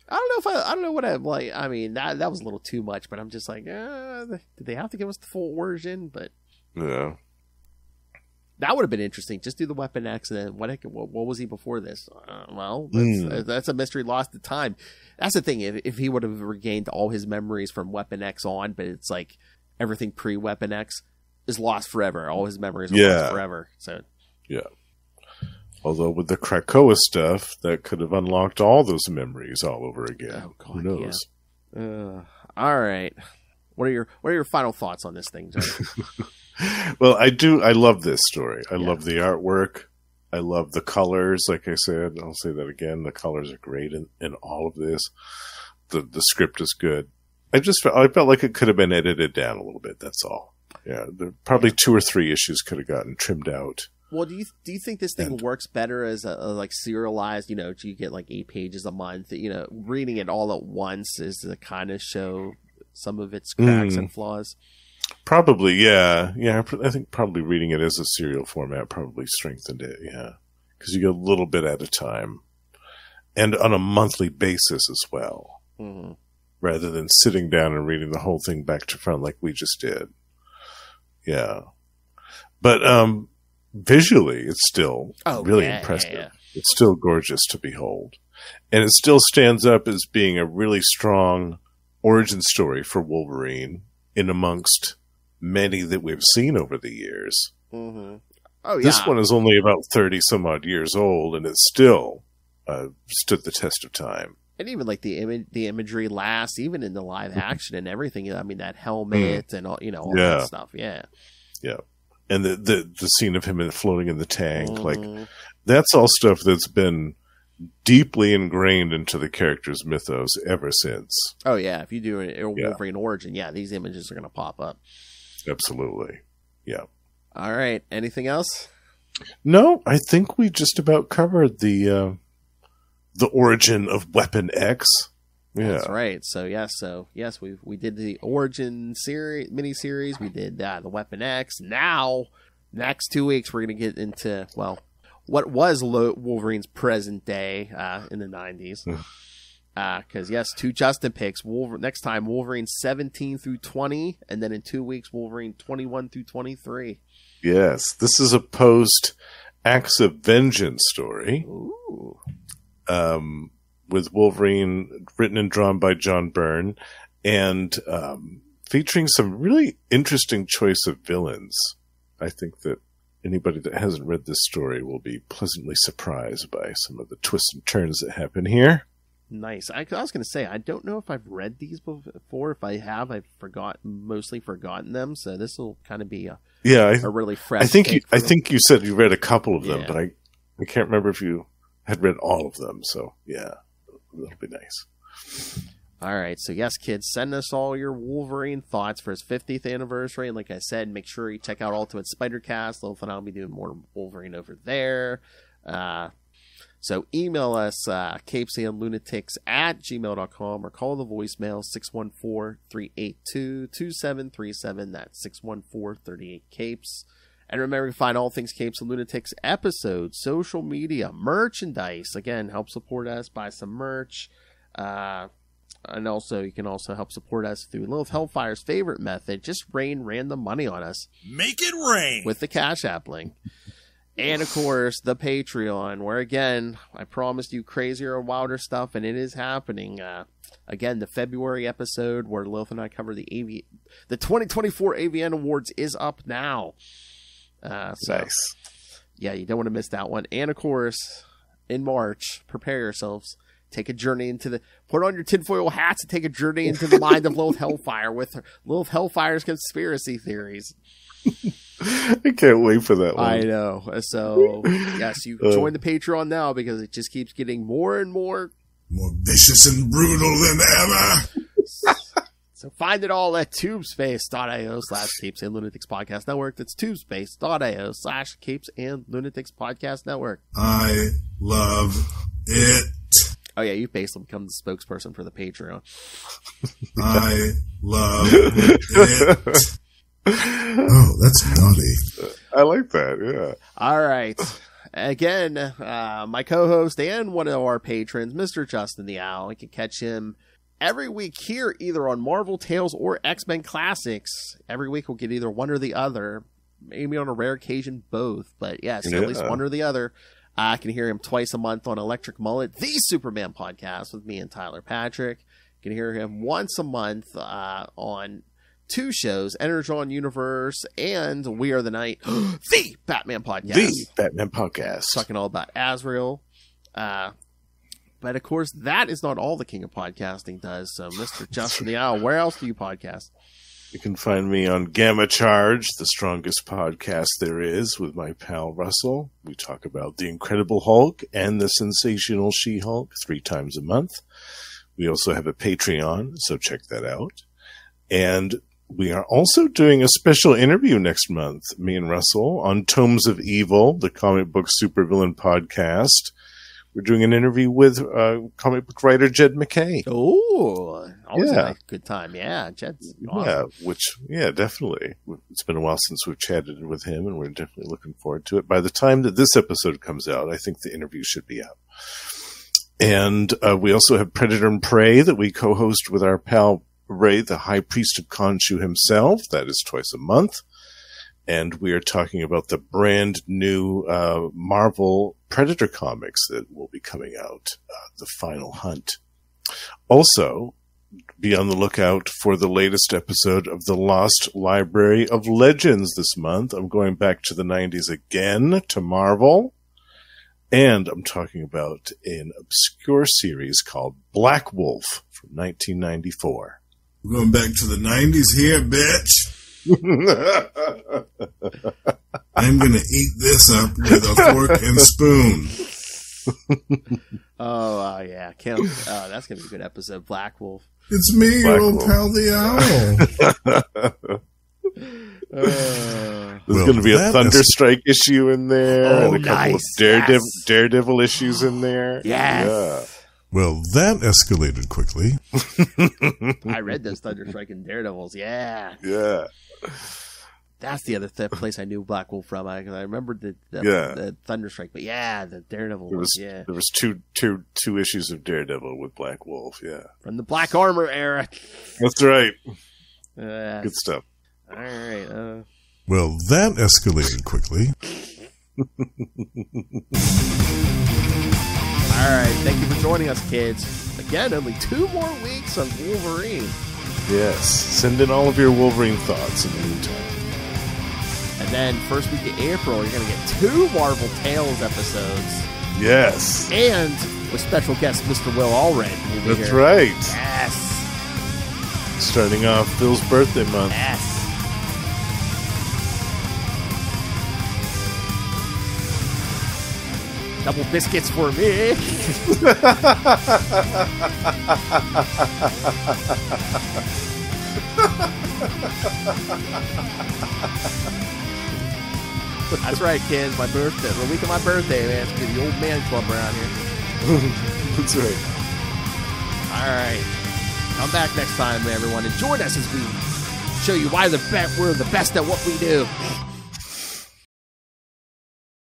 I don't know what I like. I mean, that was a little too much, but I'm just like, did they have to give us the full origin? But yeah, that would have been interesting. Just do the Weapon X, and then what was he before this? That's a mystery lost to time. That's the thing. If he would have regained all his memories from Weapon X on, but it's like everything pre-Weapon X is lost forever. All his memories are lost forever. So yeah. Although with the Krakoa stuff, that could have unlocked all those memories all over again. Oh, God, who knows? Yeah. All right. What are your final thoughts on this thing, John? Well, I love this story. I love the artwork. I love the colors. Like I said, I'll say that again. The colors are great in all of this. The script is good. I felt like it could have been edited down a little bit. That's all. Yeah, probably 2 or 3 issues could have gotten trimmed out. Well, do you think this thing works better as a like serialized? You know, do you get like 8 pages a month? You know, reading it all at once is to kind of show some of its cracks and flaws. Probably, yeah. I think probably reading it as a serial format probably strengthened it. Yeah, because you get a little bit at a time, and on a monthly basis as well, rather than sitting down and reading the whole thing back to front like we just did. Yeah, but visually, it's still really impressive. Yeah. It's still gorgeous to behold. And it still stands up as being a really strong origin story for Wolverine in amongst many that we've seen over the years. Mm-hmm. Oh, yeah. This one is only about 30 some odd years old, and it still stood the test of time. And even like the imagery lasts, even in the live action and everything. I mean, that helmet and all, all that stuff. Yeah. Yeah. And the scene of him floating in the tank, like that's all stuff that's been deeply ingrained into the character's mythos ever since. Oh yeah. If you do a Wolverine origin, these images are going to pop up. Absolutely. Yeah. All right. Anything else? No, I think we just about covered the origin of Weapon X. Yeah. That's right. So yes, we did the origin miniseries. We did the Weapon X. Now, next 2 weeks, we're going to get into what was Wolverine's present day in the 90s. Because 2 Justin picks. Next time Wolverine 17 through 20, and then in 2 weeks Wolverine 21 through 23. Yes, this is a post Acts of Vengeance story. Ooh. With Wolverine written and drawn by John Byrne, and featuring some really interesting choice of villains. I think that anybody that hasn't read this story will be pleasantly surprised by some of the twists and turns that happen here. Nice. I was going to say, I don't know if I've read these before. If I have, I've mostly forgotten them. So this will kind of be a really fresh. I think you said you read a couple of them, but I can't remember if you had read all of them. So yeah. That'll be nice. All right. So, yes, kids, send us all your Wolverine thoughts for his 50th anniversary. And like I said, make sure you check out Ultimate Spider-Cast. Lilith and I will be doing more Wolverine over there. So, email us, CapesandLunatics@gmail.com, or call the voicemail 614-382-2737. That's 614-38-CAPES. And remember, you can find all things Capes and Lunatics episodes, social media, merchandise. Again, help support us, buy some merch. And also, you can also help support us through Lilith Hellfire's favorite method. Just rain random money on us. Make it rain! With the Cash App link. And, of course, the Patreon, where, again, I promised you crazier and wilder stuff, and it is happening. Again, the February episode where Lilith and I cover the 2024 AVN Awards is up now. Nice. Yeah, you don't want to miss that one. And of course, in March, prepare yourselves. Take a journey put on your tinfoil hats and take a journey into the mind of Lilith Hellfire with Lilith Hellfire's conspiracy theories. I can't wait for that one. I know. So, yes, you join the Patreon now because it just keeps getting more and more vicious and brutal than ever. So find it all at tubespace.io/Capes and Lunatics Podcast Network. That's tubespace.io/Capes and Lunatics Podcast Network. I love it. Oh, yeah, you basically become the spokesperson for the Patreon. I love it. Oh, that's naughty. I like that, yeah. All right. Again, my co-host and one of our patrons, Mr. Justin the Owl. You can catch him every week here, either on Marvel Tales or X-Men Classics. Every week we'll get either one or the other. Maybe on a rare occasion, both. But yes, at least one or the other. I can hear him twice a month on Electric Mullet, the Superman podcast with me and Tyler Patrick. You can hear him once a month on 2 shows, Energon Universe and We Are the Night, the Batman podcast. The Batman podcast. Talking all about Azrael. But, of course, that is not all the King of Podcasting does. So, Mr. Justin the Owl, where else do you podcast? You can find me on Gamma Charge, the strongest podcast there is, with my pal Russell. We talk about The Incredible Hulk and The Sensational She-Hulk 3 times a month. We also have a Patreon, so check that out. And we are also doing a special interview next month, me and Russell, on Tomes of Evil, the comic book supervillain podcast. We're doing an interview with comic book writer Jed McKay. Oh, always a good time. Yeah, Jed's awesome. Definitely. It's been a while since we've chatted with him, and we're definitely looking forward to it. By the time that this episode comes out, I think the interview should be out. And we also have Predator and Prey that we co-host with our pal Ray, the High Priest of Khonshu himself. That is twice a month. And we are talking about the brand new Marvel Predator comics that will be coming out, The Final Hunt. Also, be on the lookout for the latest episode of The Lost Library of Legends this month. I'm going back to the 90s again, to Marvel. And I'm talking about an obscure series called Black Wolf from 1994. We're going back to the 90s here, bitch. I'm going to eat this up with a fork and spoon. Yeah. That's going to be a good episode. Black Wolf. It's me, your old pal, the owl. There's going to be a Thunderstrike issue in there, and a couple of Daredevil issues in there. Yes. Yeah. Well, that escalated quickly. I read those Thunderstrike and Daredevils. Yeah. Yeah. That's the other place I knew Black Wolf from. I remembered the Thunderstrike, but the Daredevil. There was two issues of Daredevil with Black Wolf. Yeah, from the Black Armor era. That's right. Good stuff. All right. Well, that escalated quickly. All right. Thank you for joining us, kids. Again, only 2 more weeks on Wolverine. Yes. Send in all of your Wolverine thoughts in the meantime. And then first week of April, you're going to get 2 Marvel Tales episodes. Yes. And with special guest Mr. Will Allred. That's right. Yes. Starting off Phil's birthday month. Yes. Double biscuits for me. That's right, kids. My birthday, the week of my birthday, man. It's gonna be the old man club around here. That's right. All right. Come back next time, everyone, and join us as we show you why we're the best at what we do.